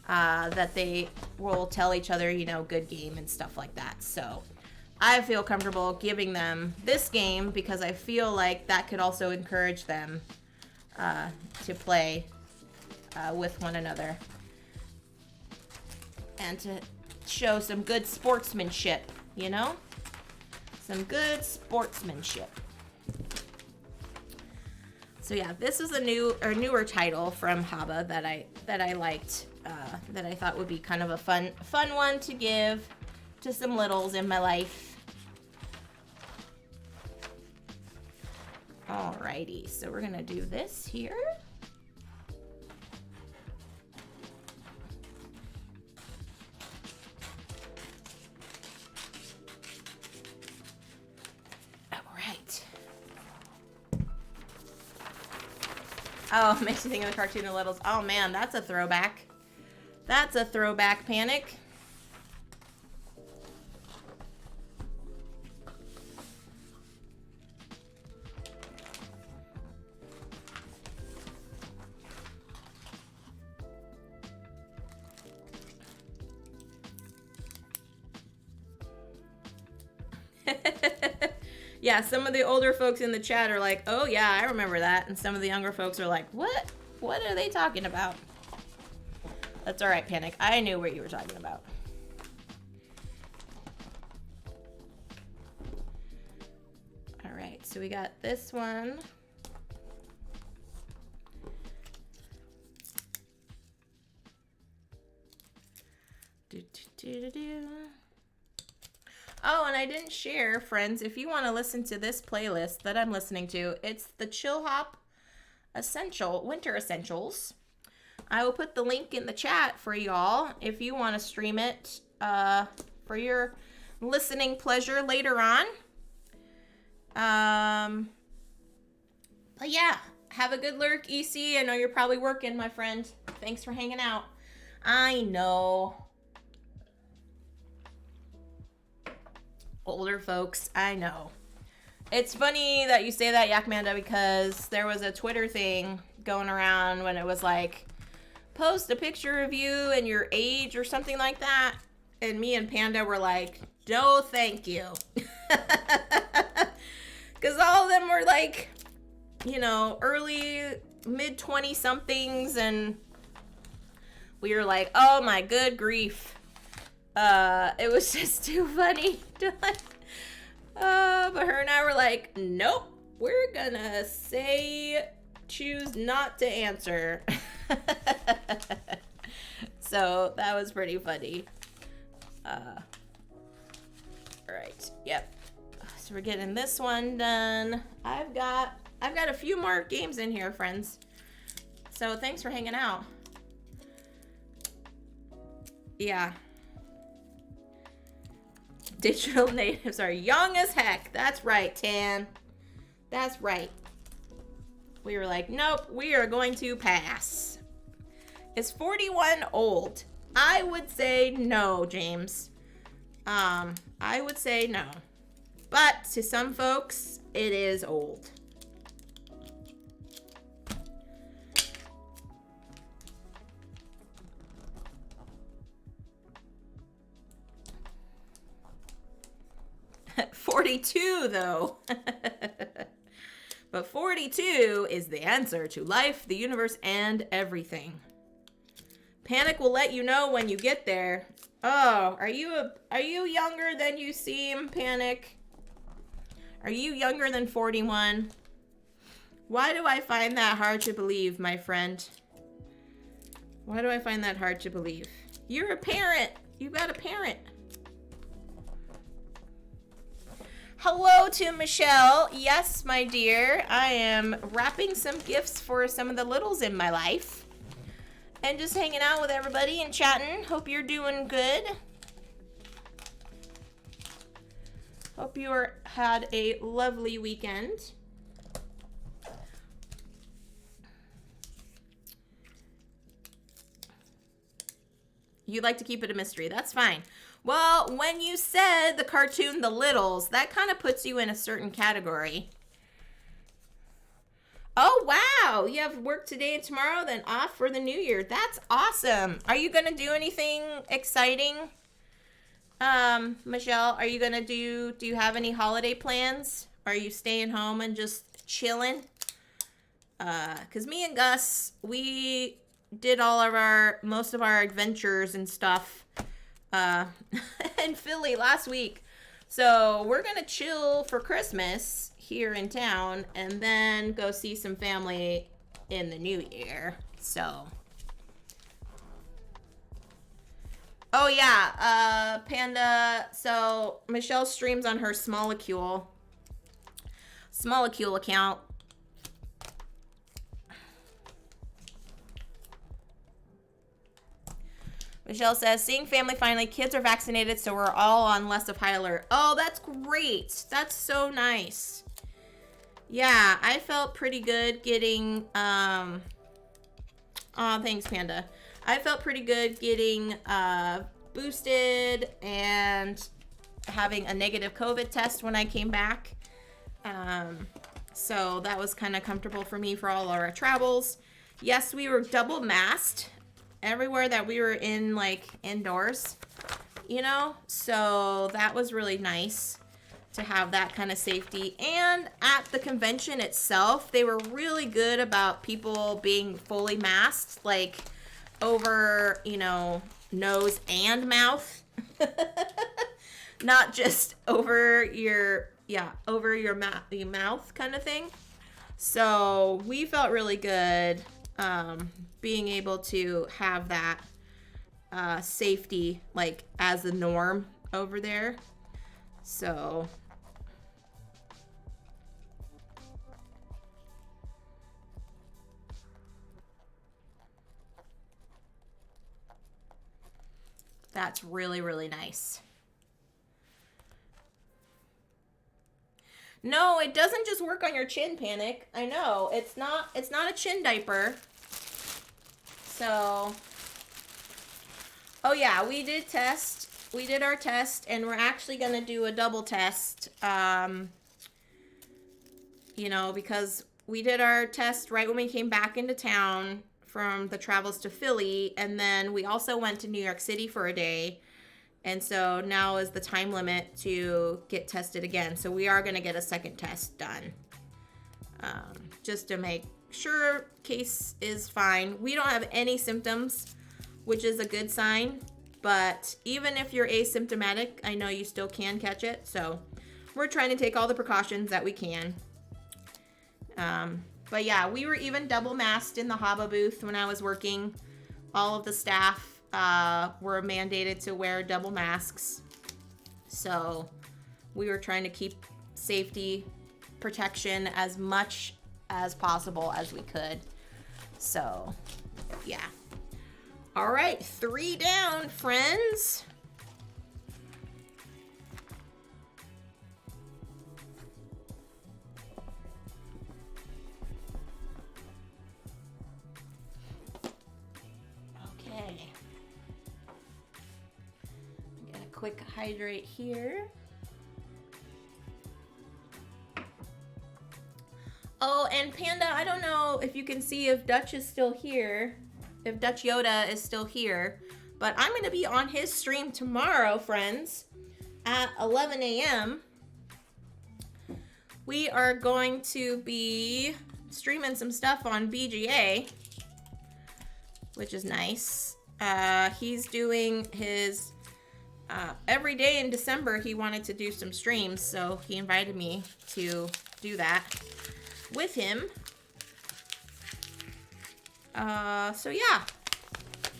That they will tell each other, you know, good game and stuff like that. So I feel comfortable giving them this game because I feel like that could also encourage them to play with one another and to show some good sportsmanship, you know? Some good sportsmanship. So yeah, this is a newer title from Haba that I liked. That I thought would be kind of a fun one to give to some littles in my life. Alrighty, so we're gonna do this here. Alright. Oh, it makes you think of the cartoon of Littles. Oh man, that's a throwback. That's a throwback, Panic. Yeah, some of the older folks in the chat are like, oh yeah, I remember that. And some of the younger folks are like, what? What are they talking about? That's all right, Panic. I knew what you were talking about. All right, so we got this one. Oh, and I didn't share, friends, if you want to listen to this playlist that I'm listening to, it's the Chill Hop Winter Essentials. I will put the link in the chat for y'all if you want to stream it for your listening pleasure later on. But yeah, have a good lurk, EC. I know you're probably working, my friend. Thanks for hanging out. I know. Older folks, I know. It's funny that you say that, Yakmanda, because there was a Twitter thing going around when it was like, post a picture of you and your age or something like that. And me and Panda were like, no, thank you. Because all of them were like, you know, early, mid-20 somethings. And we were like, oh my good grief. It was just too funny to like, but her and I were like, nope, we're gonna choose not to answer. So that was pretty funny. All right, yep. So we're getting this one done. I've got a few more games in here, friends. So thanks for hanging out. Yeah. Digital natives are young as heck. That's right, Tan. That's right. We were like, nope, we are going to pass. Is 41 old? I would say no, James. I would say no. But to some folks, it is old. At 42, though. But 42 is the answer to life, the universe, and everything. Panic will let you know when you get there. Oh, are you younger than you seem, Panic? Are you younger than 41? Why do I find that hard to believe, my friend? Why do I find that hard to believe? You're a parent. You've got a parent. Hello to Michelle. Yes, my dear. I am wrapping some gifts for some of the littles in my life. And just hanging out with everybody and chatting. Hope you're doing good. Hope you had a lovely weekend. You'd like to keep it a mystery. That's fine. Well, when you said the cartoon The Littles, that kind of puts you in a certain category. Oh, wow. You have work today and tomorrow, then off for the new year. That's awesome. Are you going to do anything exciting? Michelle, are you going to do you have any holiday plans? Are you staying home and just chilling? Because me and Gus, we did most of our adventures and stuff in Philly last week. So we're going to chill for Christmas here in town and then go see some family in the new year. So, oh yeah, Panda. So Michelle streams on her Smolecule account Michelle says, seeing family finally, kids are vaccinated, so we're all on less of high alert. Oh, that's great. That's so nice. Yeah, I felt pretty good getting, oh, thanks, Panda. I felt pretty good getting boosted and having a negative COVID test when I came back. So that was kind of comfortable for me for all our travels. Yes, we were double masked everywhere that we were in, like, indoors, you know? So that was really nice to have that kind of safety. And at the convention itself, they were really good about people being fully masked, like over, you know, nose and mouth. Not just over your, over your mouth kind of thing. So we felt really good being able to have that safety, like, as the norm over there. So that's really, really nice. No, it doesn't just work on your chin, Panic. I know. It's not a chin diaper. So, oh yeah, we did test. We did our test, and we're actually going to do a double test. You know, because we did our test right when we came back into town from the travels to Philly, and then we also went to New York City for a day. And so now is the time limit to get tested again. So we are going to get a second test done. Just to make sure case is fine. We don't have any symptoms, which is a good sign. But even if you're asymptomatic, I know you still can catch it. So we're trying to take all the precautions that we can. But yeah, we were even double masked in the Haba booth when I was working. All of the staff were mandated to wear double masks. So we were trying to keep safety protection as much as possible as we could. So yeah. All right, 3 down, friends. Quick hydrate here. Oh, and Panda, I don't know if you can see if Dutch is still here, if Dutch Yoda is still here, but I'm going to be on his stream tomorrow, friends, at 11 a.m. We are going to be streaming some stuff on BGA, which is nice. He's doing his every day in December. He wanted to do some streams, so he invited me to do that with him. So yeah,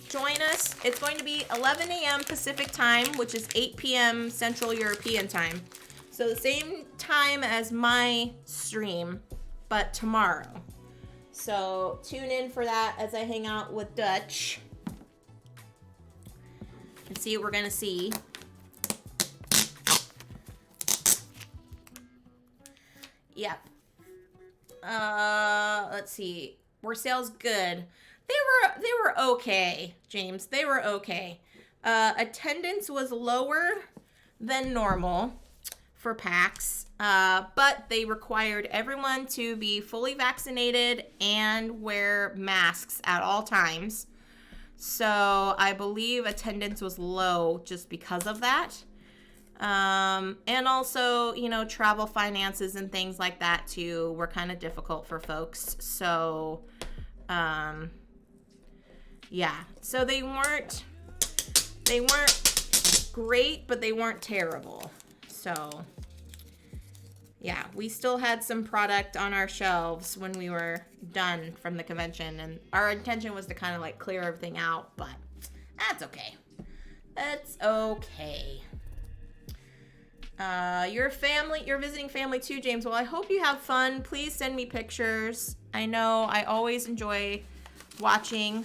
join us. It's going to be 11 a.m. Pacific time, which is 8 p.m. Central European time. So the same time as my stream, but tomorrow. So tune in for that as I hang out with Dutch and see what we're gonna see. Yep. Let's see. Were sales good? They were okay, James. They were okay. Attendance was lower than normal for PAX, but they required everyone to be fully vaccinated and wear masks at all times. So I believe attendance was low just because of that. And also, you know, travel finances and things like that too were kind of difficult for folks. So, yeah. So they weren't great, but they weren't terrible. So, yeah, we still had some product on our shelves when we were done from the convention, and our intention was to kind of like clear everything out, but that's okay. That's okay. Your visiting family too, James. Well, I hope you have fun. Please send me pictures. I know I always enjoy watching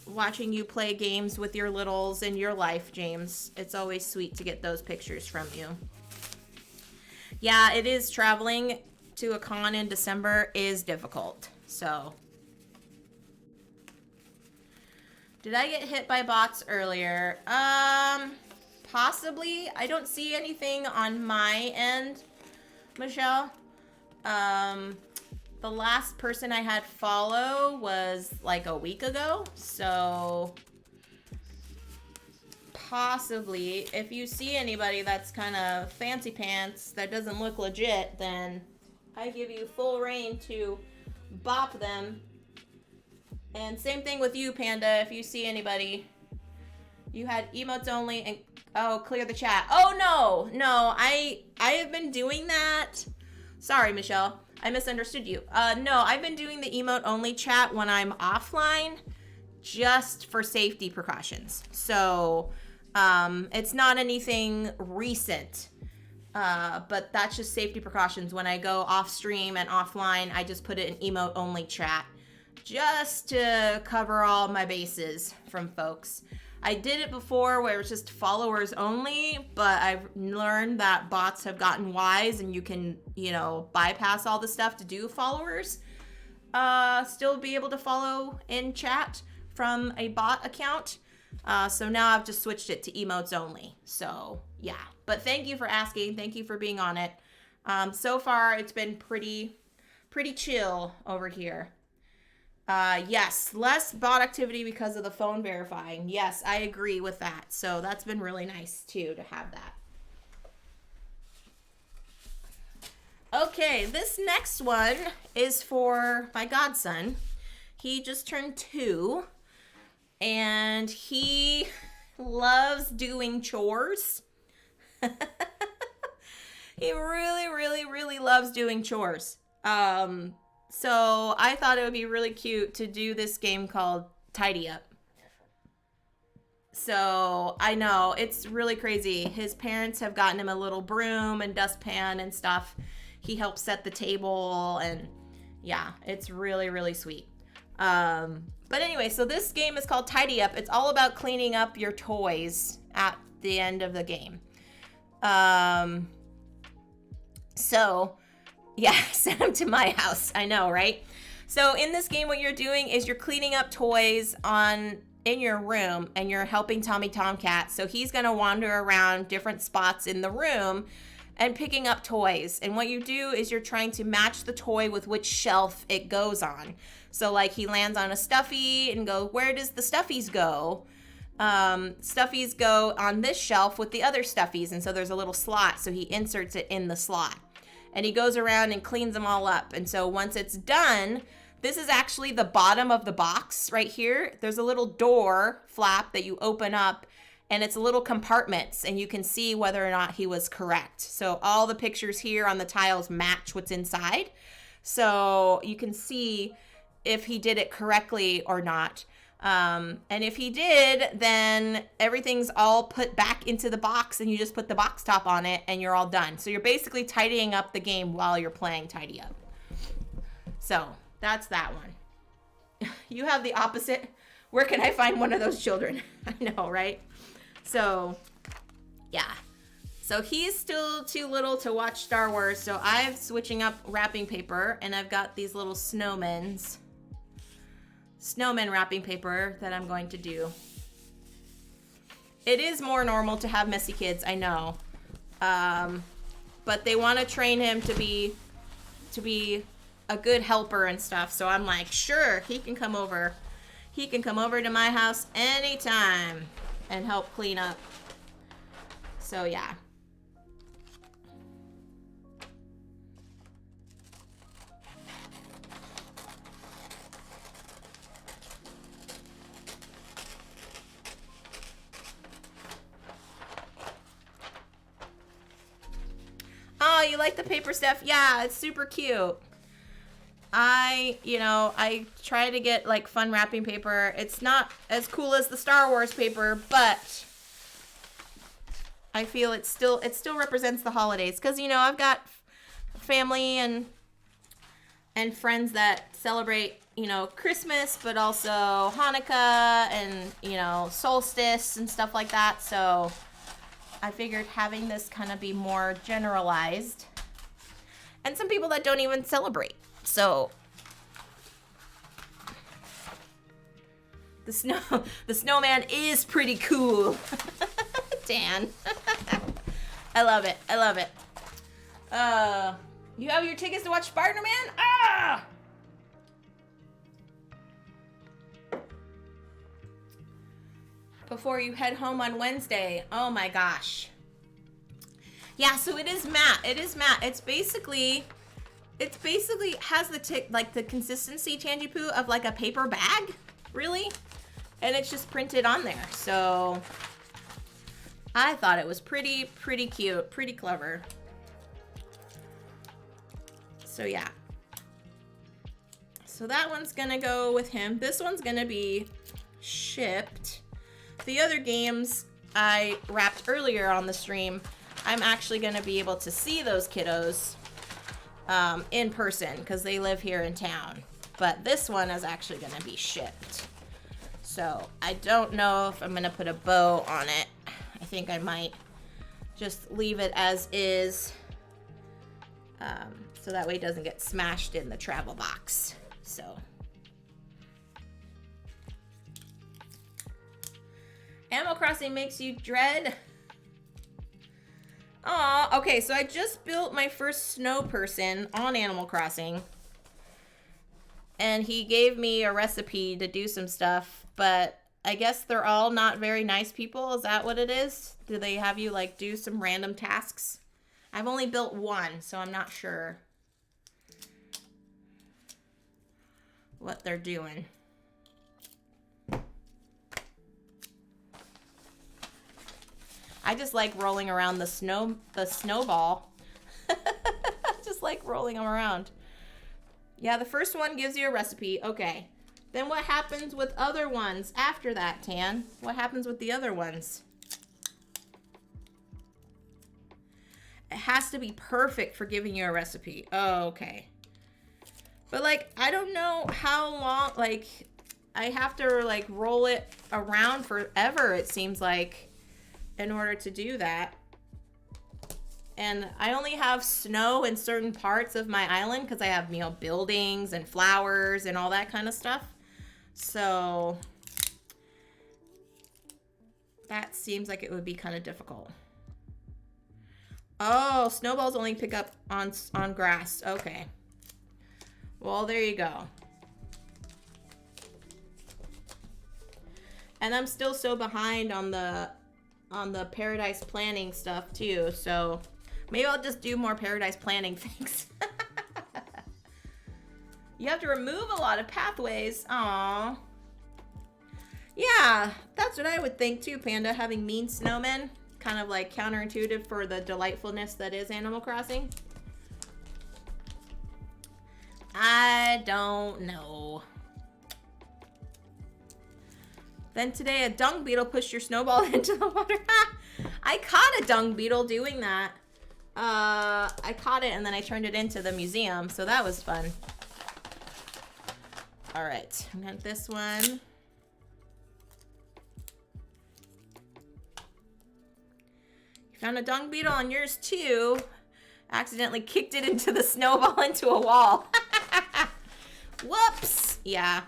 watching you play games with your littles in your life, James. It's always sweet to get those pictures from you. Yeah, it is. Traveling to a con in December is difficult. So, did I get hit by bots earlier? Possibly. I don't see anything on my end, Michelle. The last person I had follow was like a week ago, so possibly. If you see anybody that's kind of fancy pants that doesn't look legit, then I give you full reign to bop them. And same thing with you, Panda. If you see anybody, you had emotes only and oh, clear the chat. Oh no, I have been doing that. Sorry, Michelle. I misunderstood you. No, I've been doing the emote only chat when I'm offline just for safety precautions. So, it's not anything recent, but that's just safety precautions. When I go off stream and offline, I just put it in emote only chat just to cover all my bases from folks. I did it before where it was just followers only, but I've learned that bots have gotten wise and you can, bypass all the stuff to do followers. Still be able to follow in chat from a bot account. So now I've just switched it to emotes only. So yeah, but thank you for asking. Thank you for being on it. So far it's been pretty chill over here. Yes, less bot activity because of the phone verifying. Yes, I agree with that. So that's been really nice too to have that. Okay, this next one is for my godson. He just turned 2 and he loves doing chores. He really loves doing chores. So I thought it would be really cute to do this game called Tidy Up. So I know it's really crazy. His parents have gotten him a little broom and dustpan and stuff. He helps set the table and yeah, it's really sweet. But anyway, so this game is called Tidy Up. It's all about cleaning up your toys at the end of the game. So yeah, send them to my house. I know, right? So in this game, what you're doing is you're cleaning up toys in your room and you're helping Tommy Tomcat. So he's going to wander around different spots in the room and picking up toys. And what you do is you're trying to match the toy with which shelf it goes on. So like he lands on a stuffy and go, where does the stuffies go? Stuffies go on this shelf with the other stuffies. And so there's a little slot. So he inserts it in the slot. And he goes around and cleans them all up. And so once it's done, this is actually the bottom of the box right here. There's a little door flap that you open up and it's little compartments and you can see whether or not he was correct. So all the pictures here on the tiles match what's inside. So you can see if he did it correctly or not. And if he did, then everything's all put back into the box and you just put the box top on it and you're all done. So you're basically tidying up the game while you're playing Tidy Up. So that's that one. You have the opposite. Where can I find one of those children? I know, right? So yeah. So he's still too little to watch Star Wars. So I'm switching up wrapping paper and I've got these little snowman wrapping paper that I'm going to do. It is more normal to have messy kids, I know. But they want to train him to be a good helper and stuff. So I'm like, sure, he can come over. He can come over to my house anytime and help clean up. So yeah. Oh, you like the paper stuff? Yeah, it's super cute. I try to get like fun wrapping paper. It's not as cool as the Star Wars paper, but I feel it still represents the holidays. Because, I've got family and friends that celebrate you know, Christmas, but also Hanukkah and, you know, solstice and stuff like that. So I figured having this kind of be more generalized. And some people that don't even celebrate. So the snowman is pretty cool. Dan. I love it. I love it. You have your tickets to watch Spider-Man? Ah! Before you head home on Wednesday. Oh my gosh. Yeah, so it is matte. It is matte. It's basically has the consistency, Tangy of like a paper bag, really, and it's just printed on there. So I thought it was pretty cute, pretty clever. So yeah. So that one's gonna go with him. This one's gonna be shipped. The other games I wrapped earlier on the stream, I'm actually gonna be able to see those kiddos in person because they live here in town. But this one is actually gonna be shipped. So I don't know if I'm gonna put a bow on it. I think I might just leave it as is, so that way it doesn't get smashed in the travel box. So Animal Crossing makes you dread. Aw, okay, so I just built my first snow person on Animal Crossing. And he gave me a recipe to do some stuff, but I guess they're all not very nice people. Is that what it is? Do they have you like do some random tasks? I've only built one, so I'm not sure what they're doing. I just like rolling around the snowball. Just like rolling them around. Yeah, the first one gives you a recipe. Okay. Then what happens with other ones after that, Tan? What happens with the other ones? It has to be perfect for giving you a recipe. Oh, okay. But like, I don't know how long, like, I have to like roll it around forever, it seems like, in order to do that. And I only have snow in certain parts of my island because I have, you know, buildings and flowers and all that kind of stuff. So that seems like it would be kind of difficult. Oh, snowballs only pick up on grass. Okay. Well, there you go. And I'm still so behind on the paradise planning stuff too, so maybe I'll just do more paradise planning things. You have to remove a lot of pathways. Aww. Yeah, that's what I would think too, Panda, having mean snowmen. Kind of like counterintuitive for the delightfulness that is Animal Crossing. I don't know. Then today a dung beetle pushed your snowball into the water. I caught a dung beetle doing that. I caught it and then I turned it into the museum, so that was fun. All right, I got this one. You found a dung beetle on yours too. Accidentally kicked it into the snowball into a wall. Whoops. Yeah.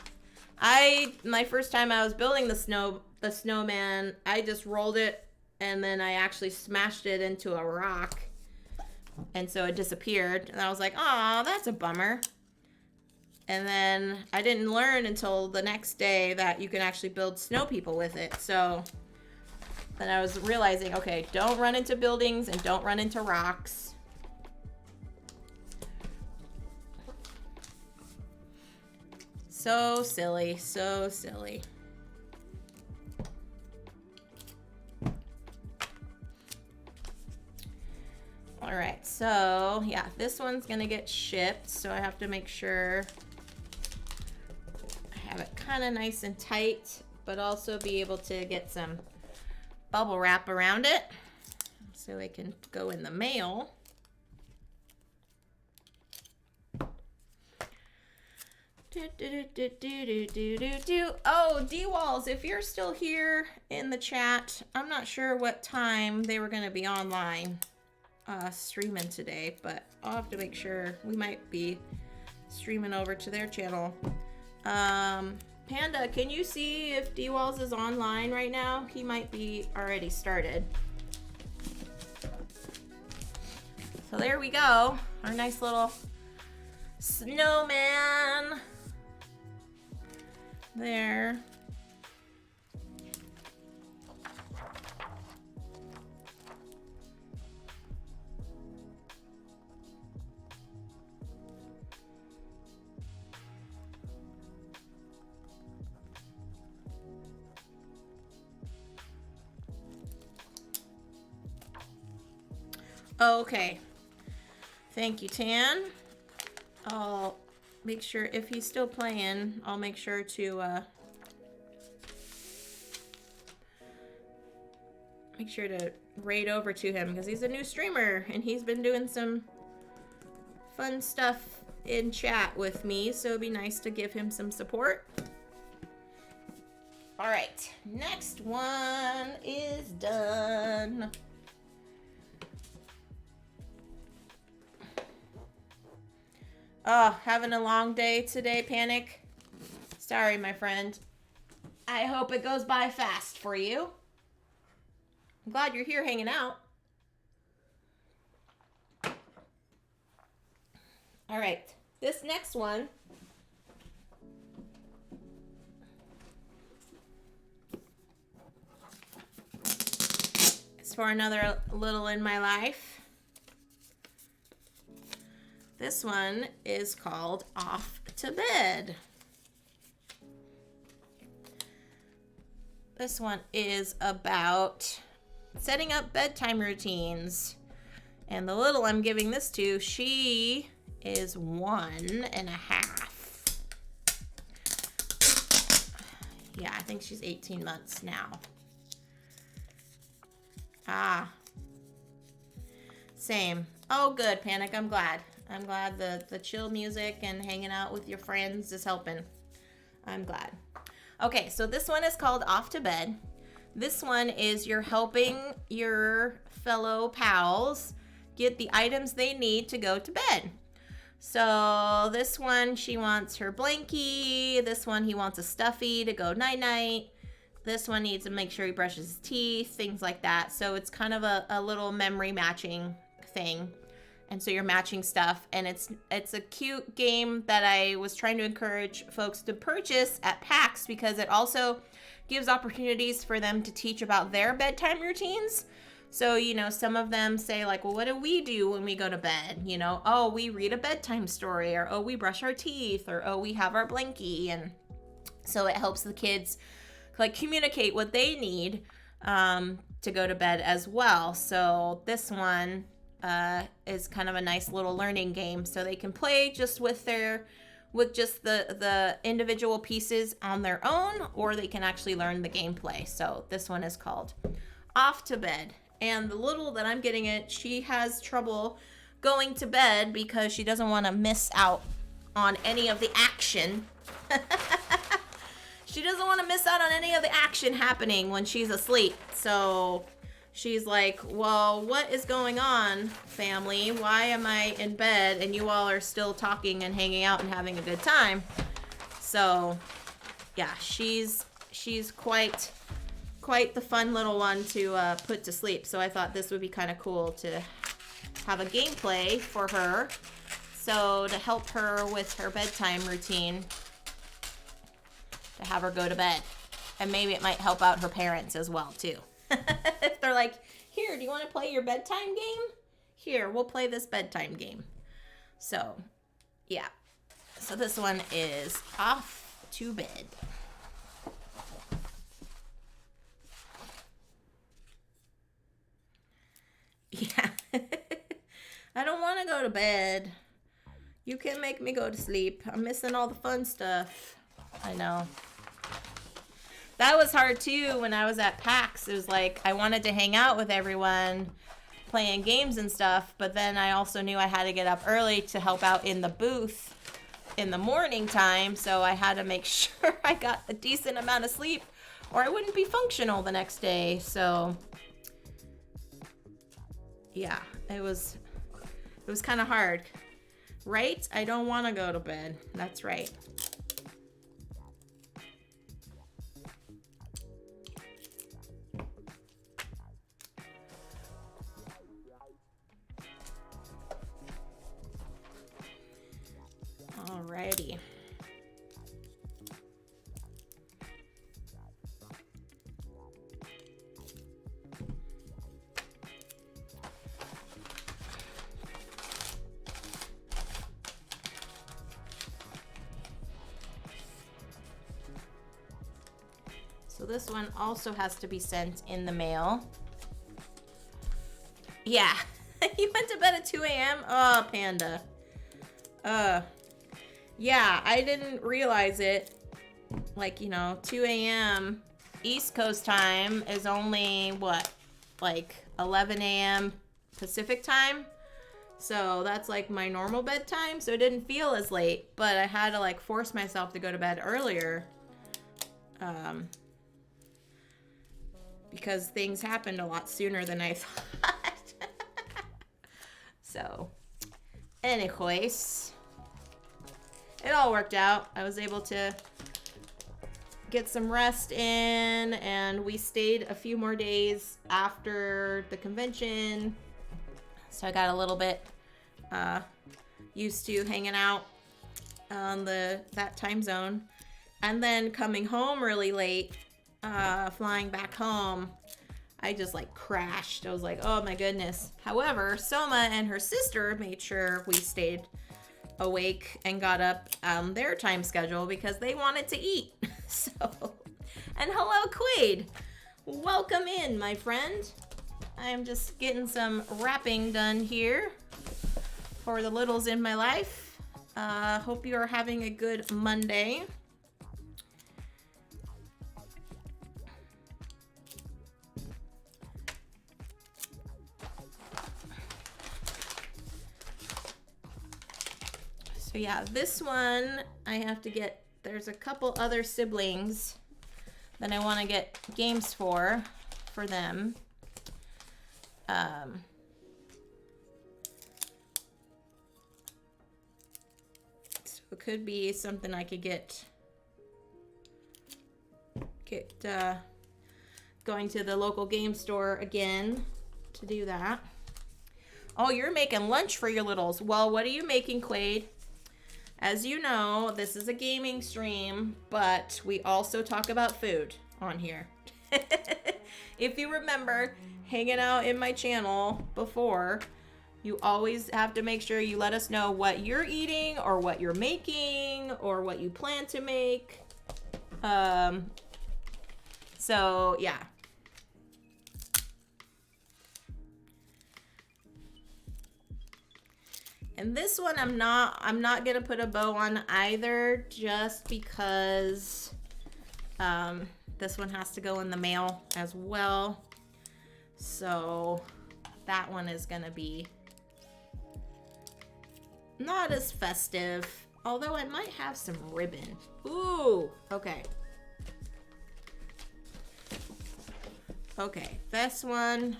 My first time I was building the snowman, I just rolled it and then I actually smashed it into a rock. And so it disappeared. And I was like, "Aw, that's a bummer." And then I didn't learn until the next day that you can actually build snow people with it. So then I was realizing, okay, don't run into buildings and don't run into rocks. So silly, so silly. All right, so yeah, this one's gonna get shipped, so I have to make sure I have it kind of nice and tight, but also be able to get some bubble wrap around it so it can go in the mail. Oh, D-Walls, if you're still here in the chat, I'm not sure what time they were going to be online streaming today, but I'll have to make sure. We might be streaming over to their channel. Panda, can you see if D-Walls is online right now? He might be already started. So there we go. Our nice little snowman. There. Okay. Thank you, Tan. I'll make sure if he's still playing, I'll make sure to raid over to him because he's a new streamer and he's been doing some fun stuff in chat with me, so it'd be nice to give him some support. All right, next one is done. Oh, having a long day today, Panic. Sorry, my friend. I hope it goes by fast for you. I'm glad you're here hanging out. All right, this next one is for another little in my life. This one is called Off to Bed. This one is about setting up bedtime routines. And the little I'm giving this to, she is 1.5. Yeah, I think she's 18 months now. Ah. Same. Oh, good, Panic. I'm glad. I'm glad the chill music and hanging out with your friends is helping. I'm glad. Okay, so this one is called Off to Bed. This one is you're helping your fellow pals get the items they need to go to bed. So this one, she wants her blankie. This one, he wants a stuffy to go night-night. This one needs to make sure he brushes his teeth, things like that. So it's kind of a little memory matching thing. And so you're matching stuff, and it's a cute game that I was trying to encourage folks to purchase at PAX because it also gives opportunities for them to teach about their bedtime routines. So, you know, some of them say like, well, what do we do when we go to bed? You know, oh, we read a bedtime story, or oh, we brush our teeth, or oh, we have our blankie. And so it helps the kids like communicate what they need to go to bed as well. So this one is kind of a nice little learning game, so they can play just with just the individual pieces on their own, or they can actually learn the gameplay. So this one is called Off to Bed. And the little that I'm getting it, she has trouble going to bed because she doesn't want to miss out on any of the action. She doesn't want to miss out on any of the action happening when she's asleep. So she's like, well, what is going on, family? Why am I in bed and you all are still talking and hanging out and having a good time? So, yeah, she's quite the fun little one to put to sleep. So I thought this would be kind of cool to have a gameplay for her. So to help her with her bedtime routine, to have her go to bed. And maybe it might help out her parents as well, too. If they're like, here, do you want to play your bedtime game? Here, we'll play this bedtime game. So, yeah. So this one is Off to Bed. Yeah. I don't want to go to bed. You can make me go to sleep. I'm missing all the fun stuff. I know. That was hard too when I was at PAX. It was like I wanted to hang out with everyone playing games and stuff, but then I also knew I had to get up early to help out in the booth in the morning time, so I had to make sure I got a decent amount of sleep or I wouldn't be functional the next day. So yeah, it was kind of hard. Right? I don't want to go to bed. That's right. Alrighty. So this one also has to be sent in the mail. Yeah, you went to bed at 2 a.m.? Oh, Panda. Yeah, I didn't realize it. Like, 2 a.m. East Coast time is only, what, like 11 a.m. Pacific time? So that's like my normal bedtime, so it didn't feel as late, but I had to like force myself to go to bed earlier. Because things happened a lot sooner than I thought. So, anyways, it all worked out. I was able to get some rest in, and we stayed a few more days after the convention. So I got a little bit used to hanging out on that time zone. And then coming home really late, flying back home, I just like crashed. I was like, oh my goodness. However, Soma and her sister made sure we stayed awake and got up their time schedule because they wanted to eat. So, and hello, Quaid. Welcome in, my friend. I'm just getting some wrapping done here for the littles in my life. Hope you are having a good Monday. So yeah, this one I have to get, there's a couple other siblings that I want to get games for them. So it could be something I could get going to the local game store again to do that. Oh, you're making lunch for your littles. Well, what are you making, Quaid? As you know, this is a gaming stream, but we also talk about food on here. If you remember hanging out in my channel before, you always have to make sure you let us know what you're eating or what you're making or what you plan to make. So yeah. And this one I'm not gonna put a bow on either, just because this one has to go in the mail as well. So that one is gonna be not as festive, although I might have some ribbon. Ooh, okay. Okay, this one,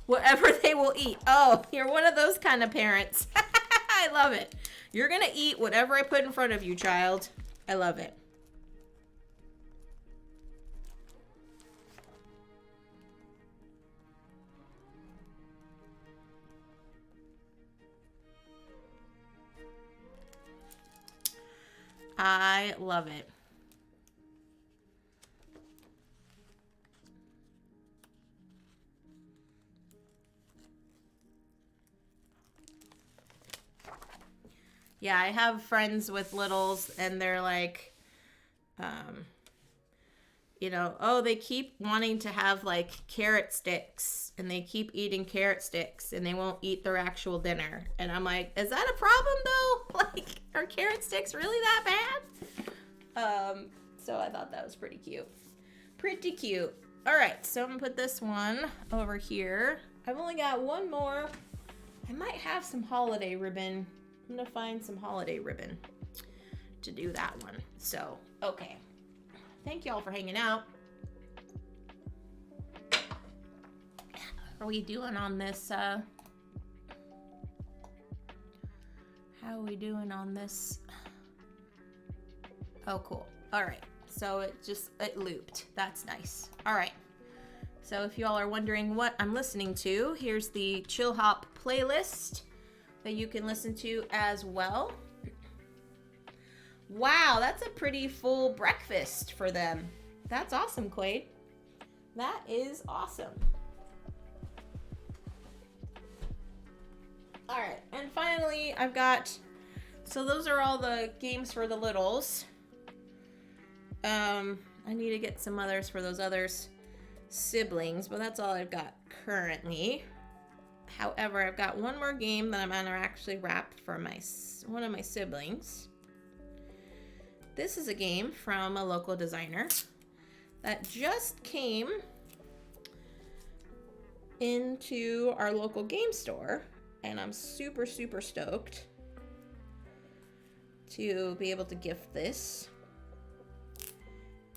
whatever they will eat. Oh, you're one of those kind of parents. I love it. You're gonna eat whatever I put in front of you, child. I love it. I love it. Yeah, I have friends with littles and they're like, oh, they keep wanting to have like carrot sticks and they keep eating carrot sticks and they won't eat their actual dinner. And I'm like, is that a problem though? Like, are carrot sticks really that bad? So I thought that was pretty cute. Pretty cute. All right, so I'm gonna put this one over here. I've only got one more. I might have some holiday ribbon I'm gonna find some holiday ribbon to do that one. So, okay. Thank y'all for hanging out. How are we doing on this, how are we doing on this? Oh, cool. All right. So it looped. That's nice. All right. So if y'all are wondering what I'm listening to, here's the Chill Hop playlist that you can listen to as well. Wow, that's a pretty full breakfast for them. That's awesome, Quaid. That is awesome. All right, and finally, I've got, so those are all the games for the littles. I need to get some others for those others siblings, but that's all I've got currently. However, I've got one more game that I'm gonna actually wrap for one of my siblings. This is a game from a local designer that just came into our local game store, and I'm super, super stoked to be able to gift this.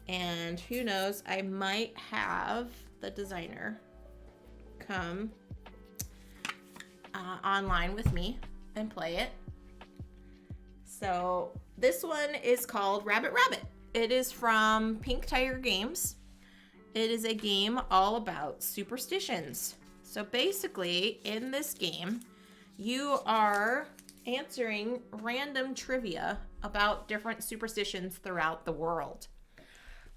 And who knows, I might have the designer come online with me and play it. So this one is called Rabbit Rabbit. It is from Pink Tiger Games. It is a game all about superstitions. So basically, in this game, you are answering random trivia about different superstitions throughout the world.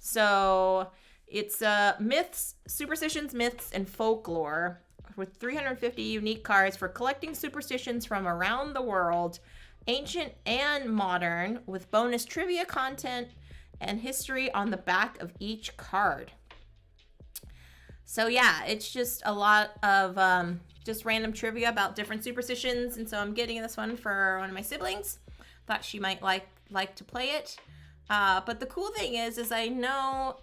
So it's myths, superstitions, myths, and folklore with 350 unique cards for collecting superstitions from around the world, ancient and modern, with bonus trivia content and history on the back of each card. So yeah, it's just a lot of just random trivia about different superstitions, and so I'm getting this one for one of my siblings. Thought she might like to play it. But the cool thing is I know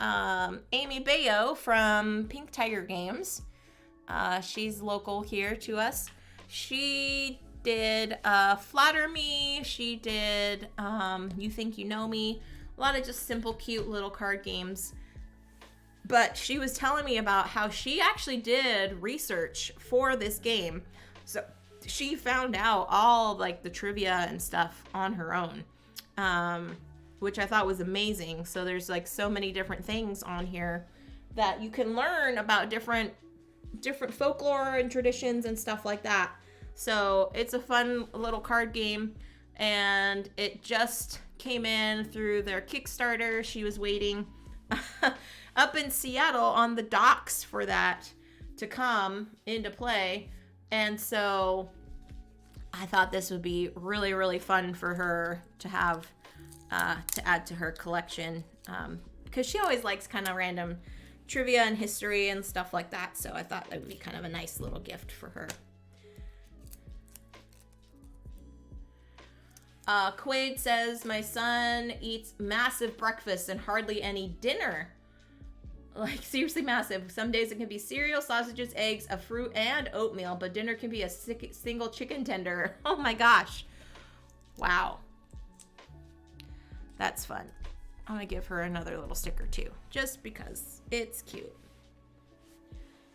Amy Bayo from Pink Tiger Games. She's local here to us. She did Flatter Me. She did You Think You Know Me. A lot of just simple, cute little card games. But she was telling me about how she actually did research for this game. So she found out all like the trivia and stuff on her own. Which I thought was amazing. So there's like so many different things on here that you can learn about different folklore and traditions and stuff like that. So it's a fun little card game, and it just came in through their Kickstarter. She was waiting up in Seattle on the docks for that to come into play. And so I thought this would be really, really fun for her to have to add to her collection, because she always likes kind of random trivia and history and stuff like that. So I thought that would be kind of a nice little gift for her. Quaid says, my son eats massive breakfast and hardly any dinner. Like, seriously massive. Some days it can be cereal, sausages, eggs, a fruit, and oatmeal, but dinner can be a single chicken tender. Oh my gosh. Wow. That's fun. I'm gonna give her another little sticker too, just because it's cute.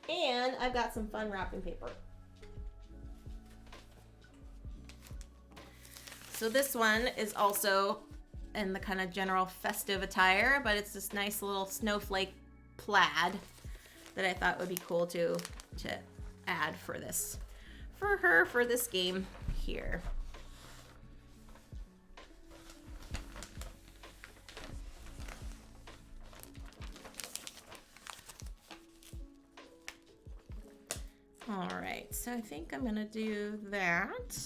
And I've got some fun wrapping paper. So this one is also in the kind of general festive attire, but it's this nice little snowflake plaid that I thought would be cool to add for this, for her, for this game here. All right, so I think I'm gonna do that.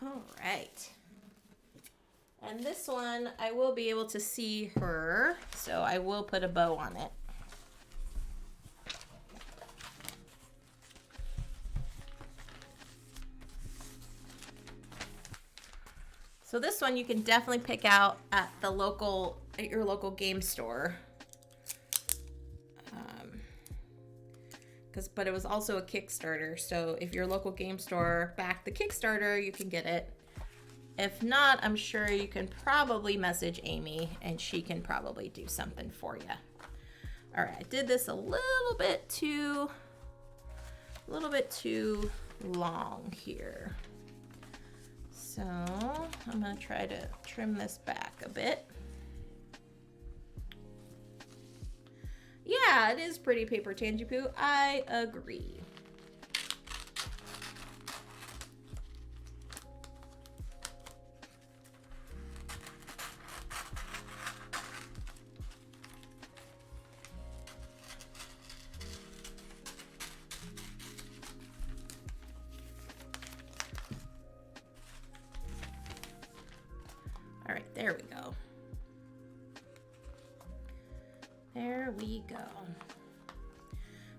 All right. And this one, I will be able to see her, so I will put a bow on it. So this one you can definitely pick out at your local game store. But it was also a Kickstarter, so if your local game store backed the Kickstarter, you can get it. If not, I'm sure you can probably message Amy and she can probably do something for you. All right, I did this a little bit too long here. So I'm gonna try to trim this back a bit. Yeah, it is pretty paper Tangy-Poo. I agree. All right, there we go. There we go.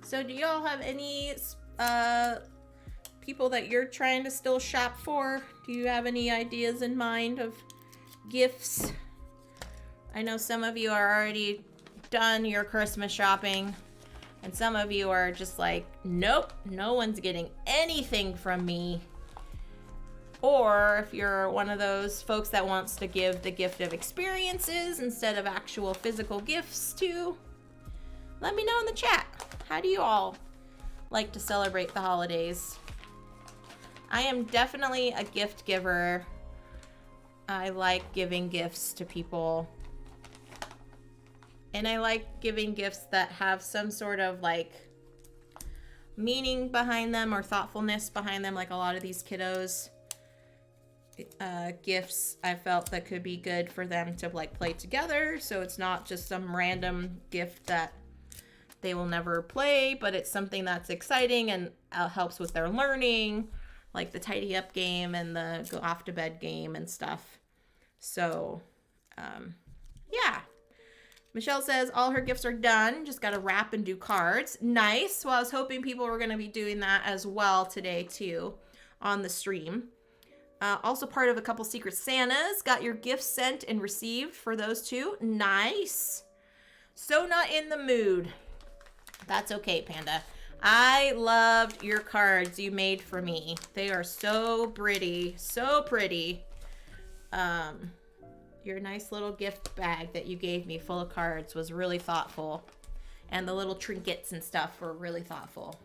So do y'all have any people that you're trying to still shop for? Do you have any ideas in mind of gifts? I know some of you are already done your Christmas shopping, and some of you are just like, nope, no one's getting anything from me. Or if you're one of those folks that wants to give the gift of experiences instead of actual physical gifts too, let me know in the chat. How do you all like to celebrate the holidays? I am definitely a gift giver. I like giving gifts to people. And I like giving gifts that have some sort of like meaning behind them or thoughtfulness behind them, like a lot of these kiddos. Gifts I felt that could be good for them to like play together, so it's not just some random gift that they will never play, but it's something that's exciting and helps with their learning, like the tidy up game and the go off to bed game and stuff. So yeah, Michelle says all her gifts are done, just gotta wrap and do cards. Nice. Well, I was hoping people were gonna be doing that as well today too on the stream. Also part of a couple Secret Santas. Got your gifts sent and received for those two. Nice. So not in the mood. That's okay, Panda. I loved your cards you made for me. They are so pretty. So pretty. Your nice little gift bag that you gave me full of cards was really thoughtful. And the little trinkets and stuff were really thoughtful.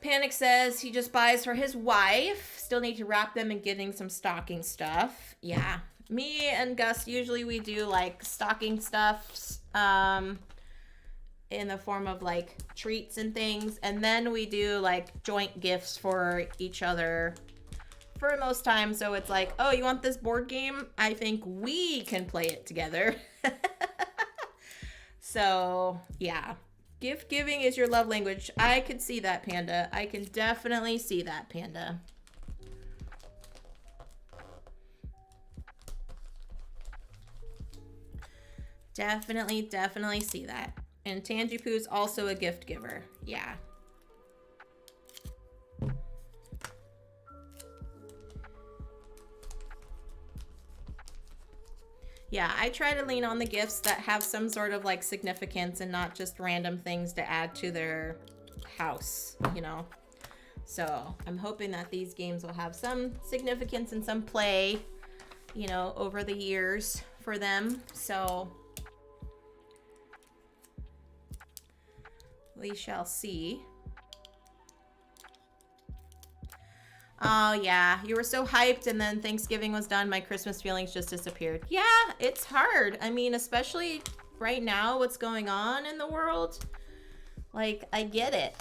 Panic says he just buys for his wife. Still need to wrap them and getting some stocking stuff. Yeah. Me and Gus, usually we do like stocking stuffs in the form of like treats and things. And then we do like joint gifts for each other for most times. So it's like, oh, you want this board game? I think we can play it together. So yeah. Gift giving is your love language. I could see that, Panda. I can definitely see that, Panda. Definitely see that. And Tangy-Poo's also a gift giver. Yeah. Yeah, I try to lean on the gifts that have some sort of like significance and not just random things to add to their house, you know. So I'm hoping that these games will have some significance and some play, you know, over the years for them. So we shall see. Oh, yeah. You were so hyped, and then Thanksgiving was done. My Christmas feelings just disappeared. Yeah, it's hard. I mean, especially right now, what's going on in the world. Like, I get it.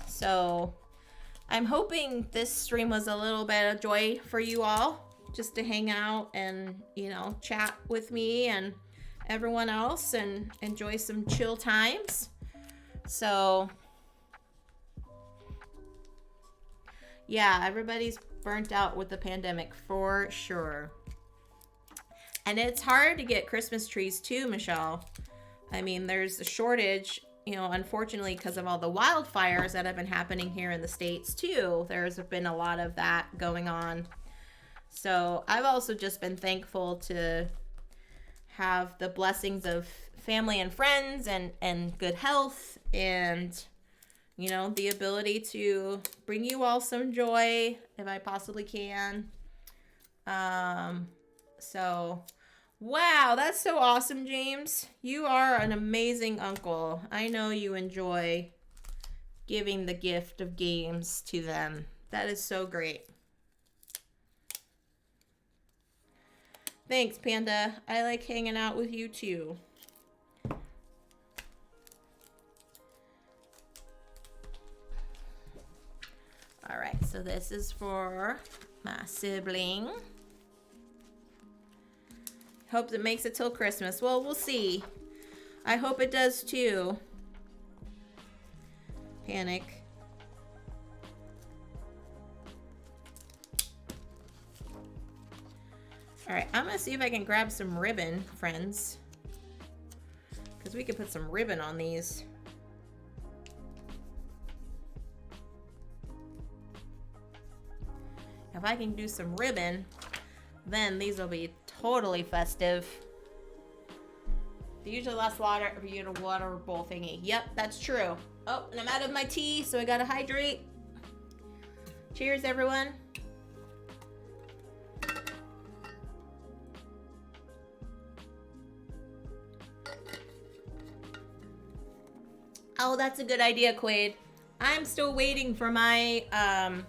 So, I'm hoping this stream was a little bit of joy for you all. Just to hang out and, you know, chat with me and everyone else and enjoy some chill times. So... yeah, everybody's burnt out with the pandemic for sure. And it's hard to get Christmas trees too, Michelle. I mean, there's a shortage you know, unfortunately, because of all the wildfires that have been happening here in the States too, there's been a lot of that going on. So I've also just been thankful to have the blessings of family and friends and good health and, you know, the ability to bring you all some joy if I possibly can. So, wow, that's so awesome, James. You are an amazing uncle. I know you enjoy giving the gift of games to them. That is so great. Thanks, Panda. I like hanging out with you too. All right, so this is for my sibling. Hope it makes it till Christmas. Well, we'll see. I hope it does too. Panic. All right, I'm gonna see if I can grab some ribbon, friends. Because we can put some ribbon on these. If I can do some ribbon, then these will be totally festive. They usually last water if you get a water bowl thingy. Yep, that's true. Oh, and I'm out of my tea, so I gotta hydrate. Cheers, everyone. Oh, that's a good idea, Quaid. I'm still waiting for my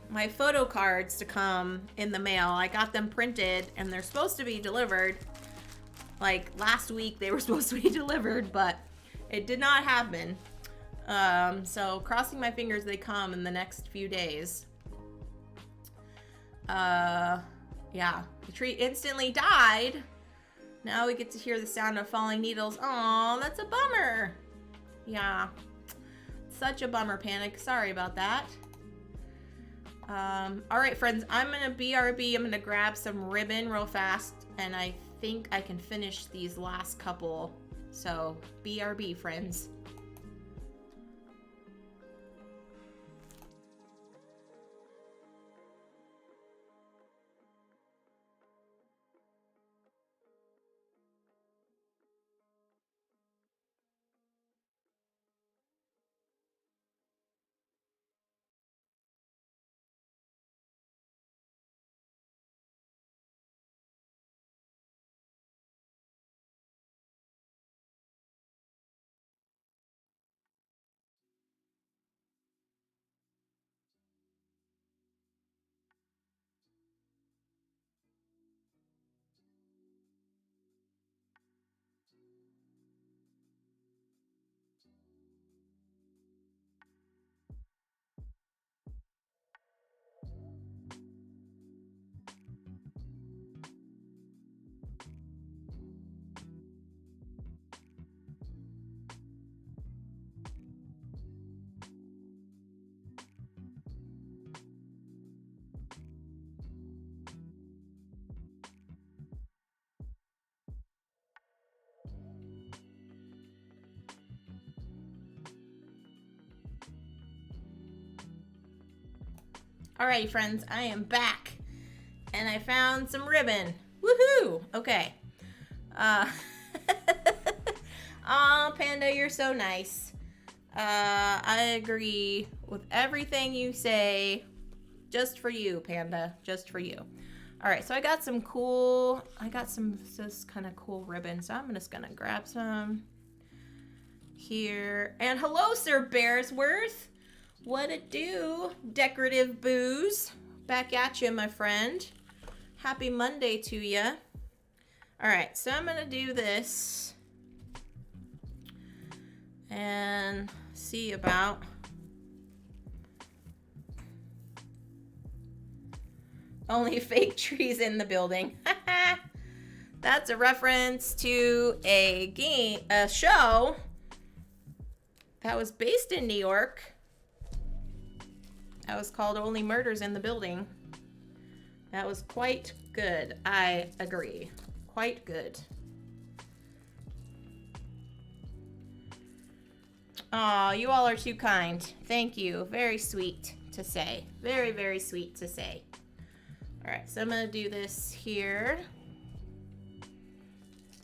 my photo cards to come in the mail. I got them printed and they're supposed to be delivered. Like last week they were supposed to be delivered, but it did not happen. So crossing my fingers they come in the next few days. Yeah, the tree instantly died. Now we get to hear the sound of falling needles. Aw, that's a bummer. Yeah. Such a bummer, Panic. Sorry about that. All right, friends. I'm going to BRB. I'm going to grab some ribbon real fast. And I think I can finish these last couple. So, BRB, friends. Alrighty, friends, I am back. And I found some ribbon. Woohoo! Okay. Aw, Panda, you're so nice. I agree with everything you say. Just for you, Panda. Just for you. Alright, so I got some this kind of cool ribbon. So I'm just gonna grab some here. And hello, Sir Bearsworth. What it do? Decorative booze. Back at you, my friend. Happy Monday to ya. Alright, so I'm gonna do this. And see about only fake trees in the building. That's a reference to a show that was based in New York. That was called Only Murders in the Building. That was quite good. I agree. Quite good. Aw, you all are too kind. Thank you. Very sweet to say. Very, very sweet to say. All right, so I'm gonna do this here.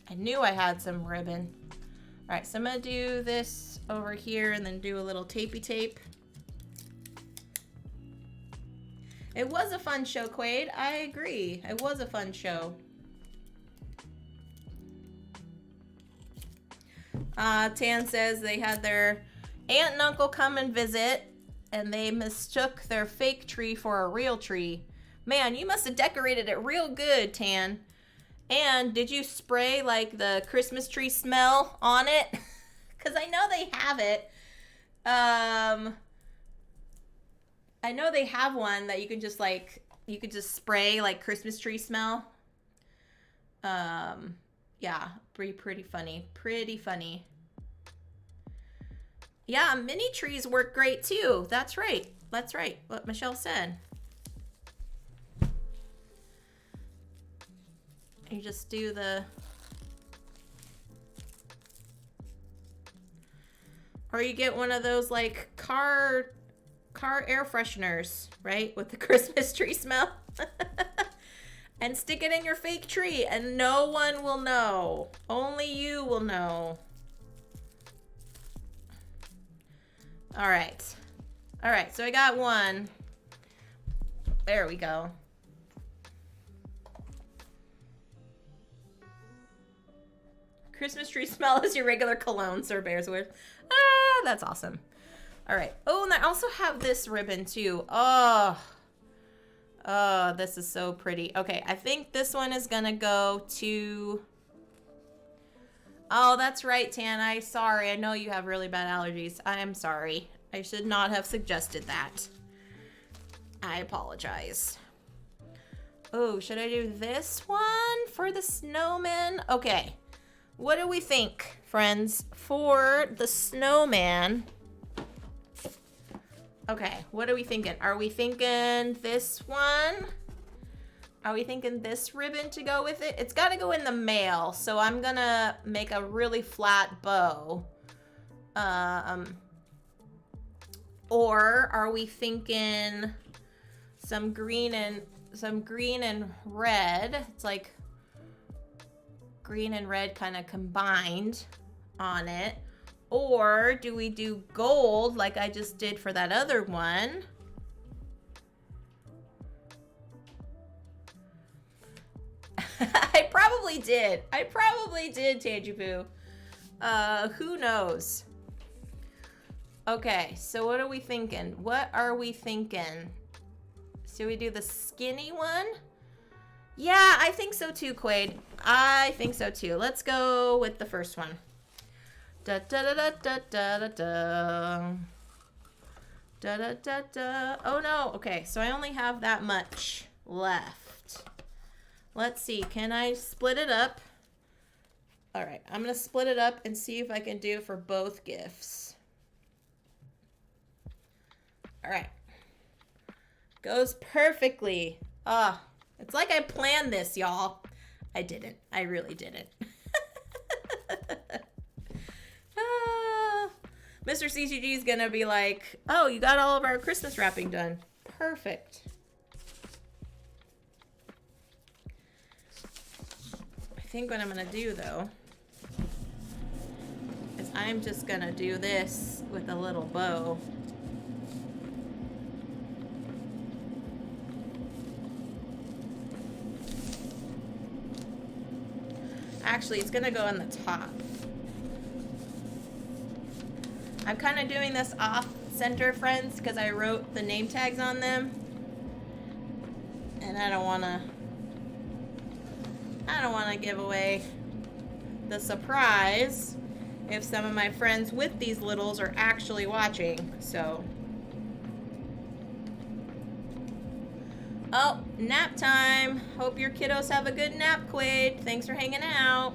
I knew I had some ribbon. All right, so I'm gonna do this over here and then do a little tapey tape. It was a fun show, Quaid. I agree. It was a fun show. Tan says they had their aunt and uncle come and visit, and they mistook their fake tree for a real tree. Man, you must have decorated it real good, Tan. And did you spray like the Christmas tree smell on it? Because I know they have it. I know they have one that you can just like, you could just spray like Christmas tree smell. Yeah, pretty funny. Pretty funny. Yeah, mini trees work great too. That's right. That's right. What Michelle said. You just do the... Or you get one of those like car air fresheners, right? With the Christmas tree smell. And stick it in your fake tree and no one will know. Only you will know. All right. All right, so I got one. There we go. Christmas tree smell is your regular cologne, Sir Bears with. Ah, that's awesome. All right. Oh, and I also have this ribbon too. Oh, this is so pretty. Okay, I think this one is gonna go to... Oh, that's right, Tan. Sorry. I know you have really bad allergies. I am sorry. I should not have suggested that. I apologize. Oh, should I do this one for the snowman? Okay. What do we think, friends, for the snowman? Okay, what are we thinking? Are we thinking this one? Are we thinking this ribbon to go with it? It's got to go in the male, so I'm gonna make a really flat bow. Or are we thinking some green and red? It's like green and red kind of combined on it. Or do we do gold like I just did for that other one? I probably did. I probably did, Tanjipoo. Who knows? Okay, so what are we thinking? What are we thinking? Should we do the skinny one? Yeah, I think so too, Quaid. I think so too. Let's go with the first one. Da da da da da da da da. Da da da da. Oh no. Okay, so I only have that much left. Let's see. Can I split it up? All right, I'm gonna split it up and see if I can do it for both gifts. All right. Goes perfectly. Ah, it's like I planned this, y'all. I didn't. I really didn't. Mr. CCG is gonna be like, oh, you got all of our Christmas wrapping done. Perfect. I think what I'm gonna do though is I'm just gonna do this with a little bow. Actually, it's gonna go on the top. I'm kind of doing this off center, friends, because I wrote the name tags on them. And I don't want to give away the surprise if some of my friends with these littles are actually watching. So, oh, nap time. Hope your kiddos have a good nap, Quaid. Thanks for hanging out.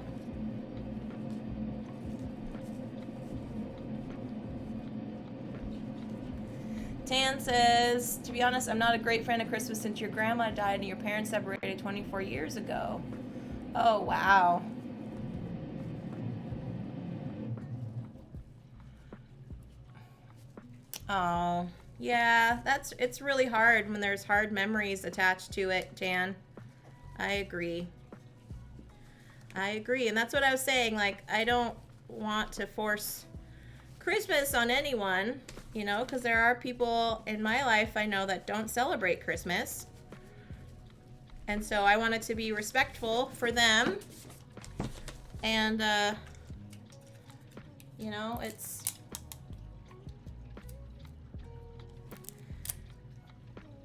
Tan says, to be honest, I'm not a great fan of Christmas since your grandma died and your parents separated 24 years ago. Oh, wow. Oh, yeah, it's really hard when there's hard memories attached to it, Jan. I agree. I agree, and that's what I was saying. Like, I don't want to force Christmas on anyone, you know, because there are people in my life I know that don't celebrate Christmas. And so I want it to be respectful for them. And, you know,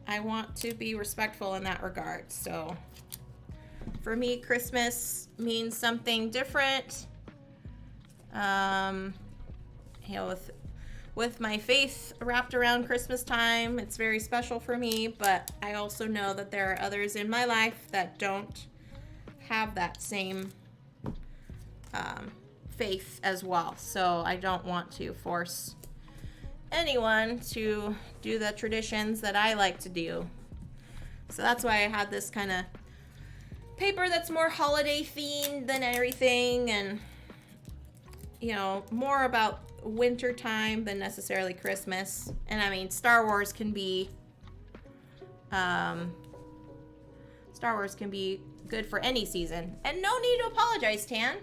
I want to be respectful in that regard. So for me, Christmas means something different. You know, with my faith wrapped around Christmas time, it's very special for me, but I also know that there are others in my life that don't have that same faith as well. So I don't want to force anyone to do the traditions that I like to do. So that's why I had this kind of paper that's more holiday themed than everything, and you know, more about winter time than necessarily Christmas. And I mean, Star Wars can be good for any season. And no need to apologize, Tan.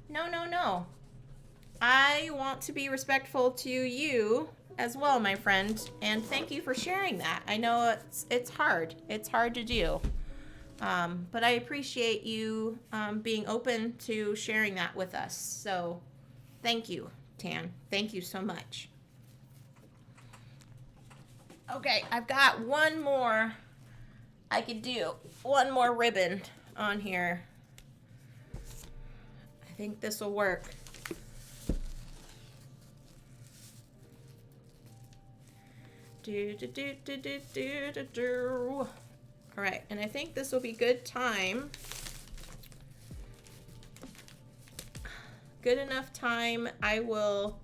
No. I want to be respectful to you as well, my friend, and thank you for sharing that. I know it's hard. It's hard to do. But I appreciate you being open to sharing that with us. So thank you, Tan. Thank you so much. Okay, I've got one more I could do. One more ribbon on here. I think this will work. All right, and I think this will be good time. Good enough time. I will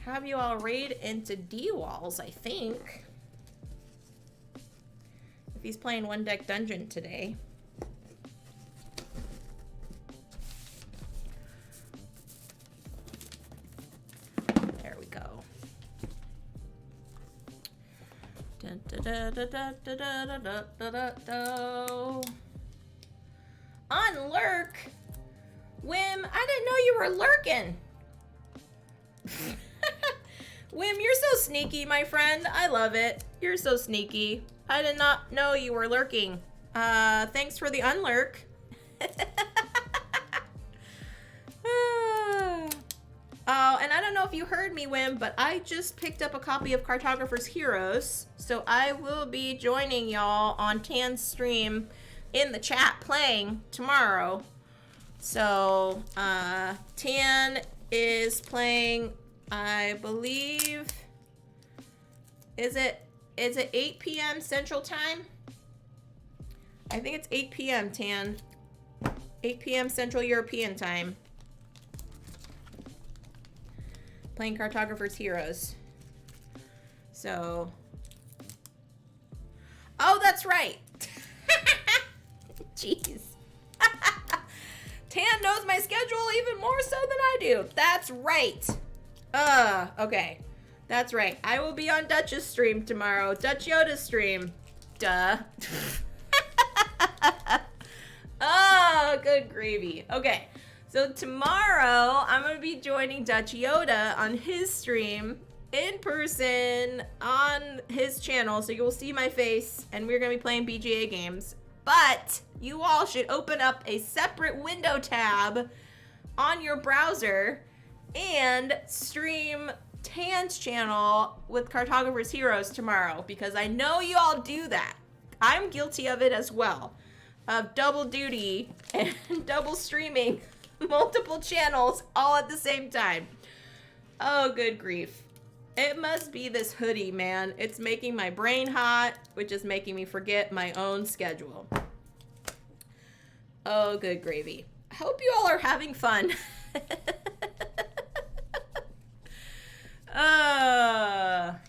have you all raid into D-Walls, I think. If he's playing one deck dungeon today. There we go. On lurk. Wim, I didn't know you were lurking. Wim, you're so sneaky, my friend. I love it. You're so sneaky. I did not know you were lurking. Thanks for the unlurk. Oh, and I don't know if you heard me, Wim, but I just picked up a copy of Cartographer's Heroes, so I will be joining y'all on Tan's stream in the chat playing tomorrow. So, Tan is playing, I believe, is it 8 p.m. Central Time? I think it's 8 p.m., Tan. 8 p.m. Central European Time. Playing Cartographer's Heroes. So. Oh, that's right. Jeez. Tan knows my schedule even more so than I do. That's right. Okay. That's right. I will be on Dutch's stream tomorrow. Dutch Yoda's stream. Duh. Oh, good gravy. Okay. So tomorrow, I'm going to be joining Dutch Yoda on his stream in person on his channel. So you'll see my face, and we're going to be playing BGA games. But you all should open up a separate window tab on your browser and stream Tan's channel with Cartographer's Heroes tomorrow, because I know you all do that. I'm guilty of it as well, of double duty and double streaming multiple channels all at the same time. Oh, good grief. It must be this hoodie, man. It's making my brain hot, which is making me forget my own schedule. Oh, good gravy. I hope you all are having fun.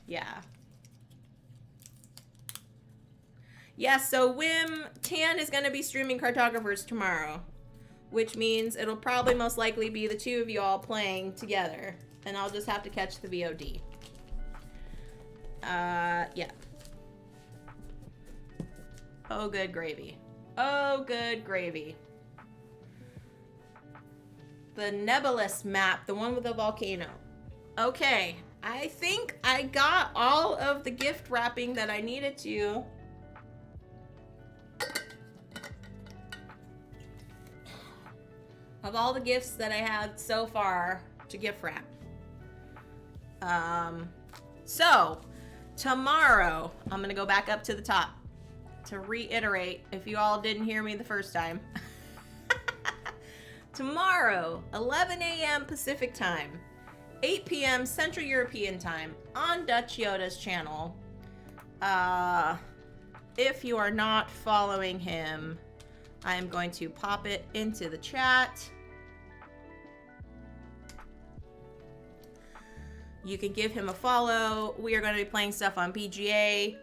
Yeah. Yeah, so Tan is going to be streaming Cartographers tomorrow, which means it'll probably most likely be the two of you all playing together, and I'll just have to catch the VOD. Yeah. Oh, good gravy. Oh, good gravy. The nebulous map, the one with the volcano. Okay, I think I got all of the gift wrapping that I needed to. Of all the gifts that I had so far to gift wrap. So, tomorrow, I'm going to go back up to the top to reiterate if you all didn't hear me the first time. Tomorrow, 11 a.m. Pacific time, 8 p.m. Central European time on Dutch Yoda's channel. If you are not following him, I am going to pop it into the chat. You can give him a follow. We are going to be playing stuff on BGA,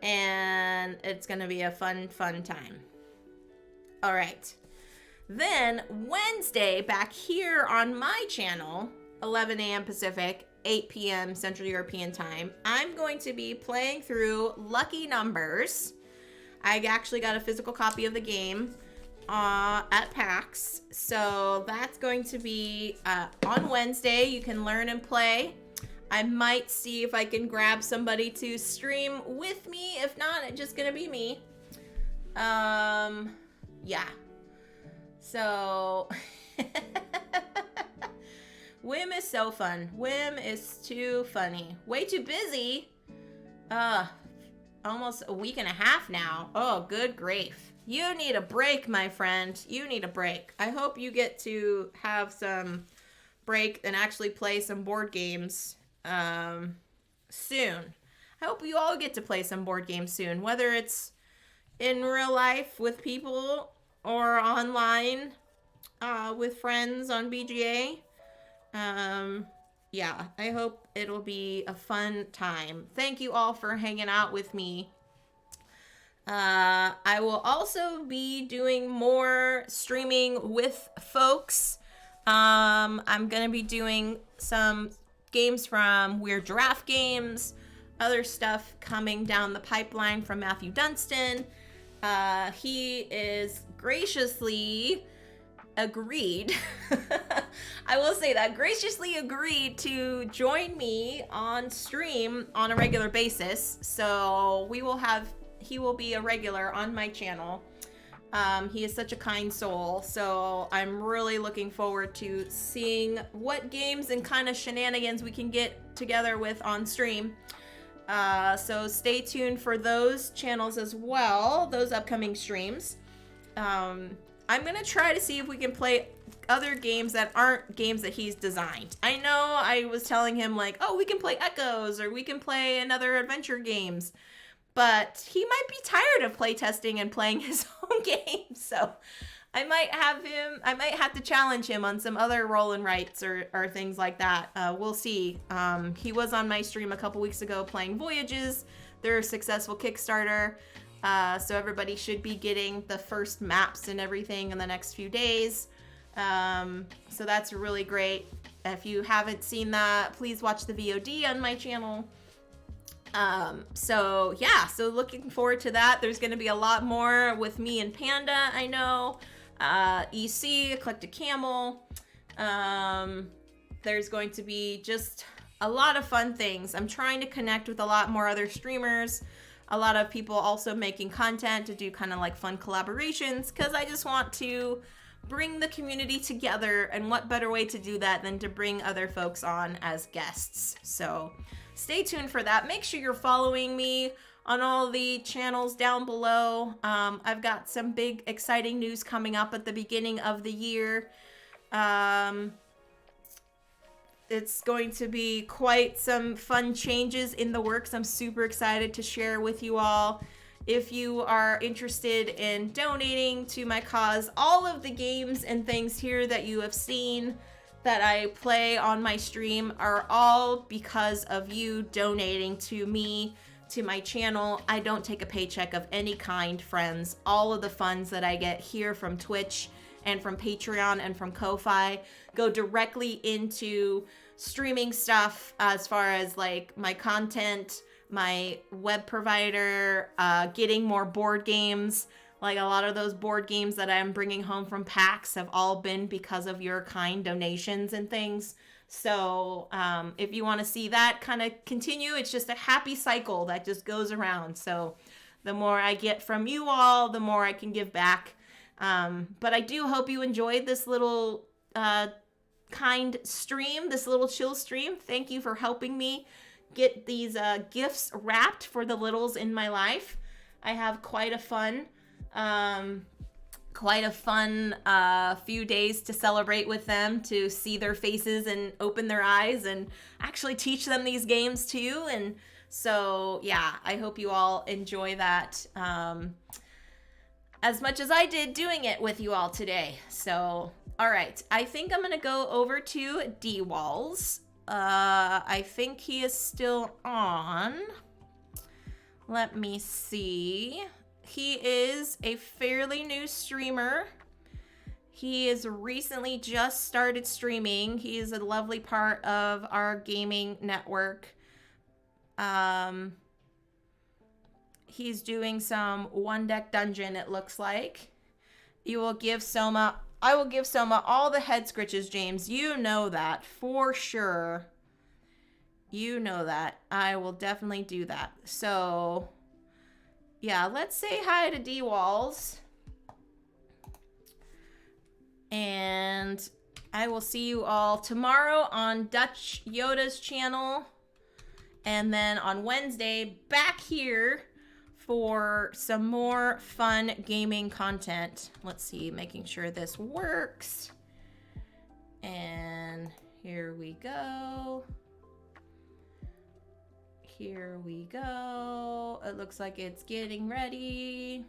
and it's going to be a fun time. All right. Then Wednesday, back here on my channel, 11 a.m. Pacific, 8 p.m. Central European time, I'm going to be playing through Lucky Numbers. I actually got a physical copy of the game at PAX, so that's going to be on Wednesday. You can learn and play. I might see if I can grab somebody to stream with me. If not, it's just gonna be me. Yeah. So, Whim is so fun. Whim is too funny. Way too busy. Almost a week and a half now. Oh, good grief. You need a break, my friend. You need a break. I hope you get to have some break and actually play some board games soon. I hope you all get to play some board games soon, whether it's in real life with people or online with friends on BGA. Yeah, I hope it'll be a fun time. Thank you all for hanging out with me. I will also be doing more streaming with folks. I'm gonna be doing some games from Weird Giraffe Games, other stuff coming down the pipeline from Matthew Dunstan. He is graciously agreed, I will say that, graciously agreed to join me on stream on a regular basis. So he will be a regular on my channel. He is such a kind soul, so I'm really looking forward to seeing what games and kind of shenanigans we can get together with on stream. So stay tuned for those channels as well, those upcoming streams. I'm going to try to see if we can play other games that aren't games that he's designed. I know I was telling him like, oh, we can play Echoes or we can play another adventure games. But he might be tired of playtesting and playing his own games, so I might have to challenge him on some other roll and writes or things like that. We'll see. He was on my stream a couple weeks ago playing Voyages. They're a successful Kickstarter, so everybody should be getting the first maps and everything in the next few days. So that's really great. If you haven't seen that, please watch the VOD on my channel. So yeah, so looking forward to that. There's going to be a lot more with me and Panda, I know, EC, Eclectic Camel. There's going to be just a lot of fun things. I'm trying to connect with a lot more other streamers, a lot of people also making content to do kind of like fun collaborations, because I just want to bring the community together, and what better way to do that than to bring other folks on as guests. So stay tuned for that. Make sure you're following me on all the channels down below. I've got some big exciting news coming up at the beginning of the year. It's going to be quite some fun changes in the works. I'm super excited to share with you all. If you are interested in donating to my cause, all of the games and things here that you have seen that I play on my stream are all because of you donating to me, to my channel. I don't take a paycheck of any kind, friends. All of the funds that I get here from Twitch and from Patreon and from Ko-Fi go directly into streaming stuff, as far as like my content, my web provider, getting more board games. Like a lot of those board games that I'm bringing home from PAX have all been because of your kind donations and things. So if you want to see that kind of continue, it's just a happy cycle that just goes around. So the more I get from you all, the more I can give back. But I do hope you enjoyed this little kind stream, this little chill stream. Thank you for helping me get these gifts wrapped for the littles in my life. I have quite a fun few days to celebrate with them, to see their faces and open their eyes and actually teach them these games too. And so, yeah, I hope you all enjoy that as much as I did doing it with you all today. So, all right, I think I'm gonna go over to D-Walls. I think he is still on. Let me see. He is a fairly new streamer. He is recently just started streaming. He is a lovely part of our gaming network. He's doing some one deck dungeon, it looks like. I will give Soma all the head scritches, James. You know that for sure. You know that. I will definitely do that. So, yeah, let's say hi to D-Walls. And I will see you all tomorrow on Dutch Yoda's channel. And then on Wednesday, back here for some more fun gaming content. Let's see, making sure this works. And here we go. Here we go. It looks like it's getting ready.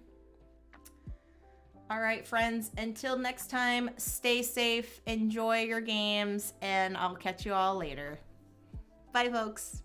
All right, friends, until next time, stay safe, enjoy your games, and I'll catch you all later. Bye, folks.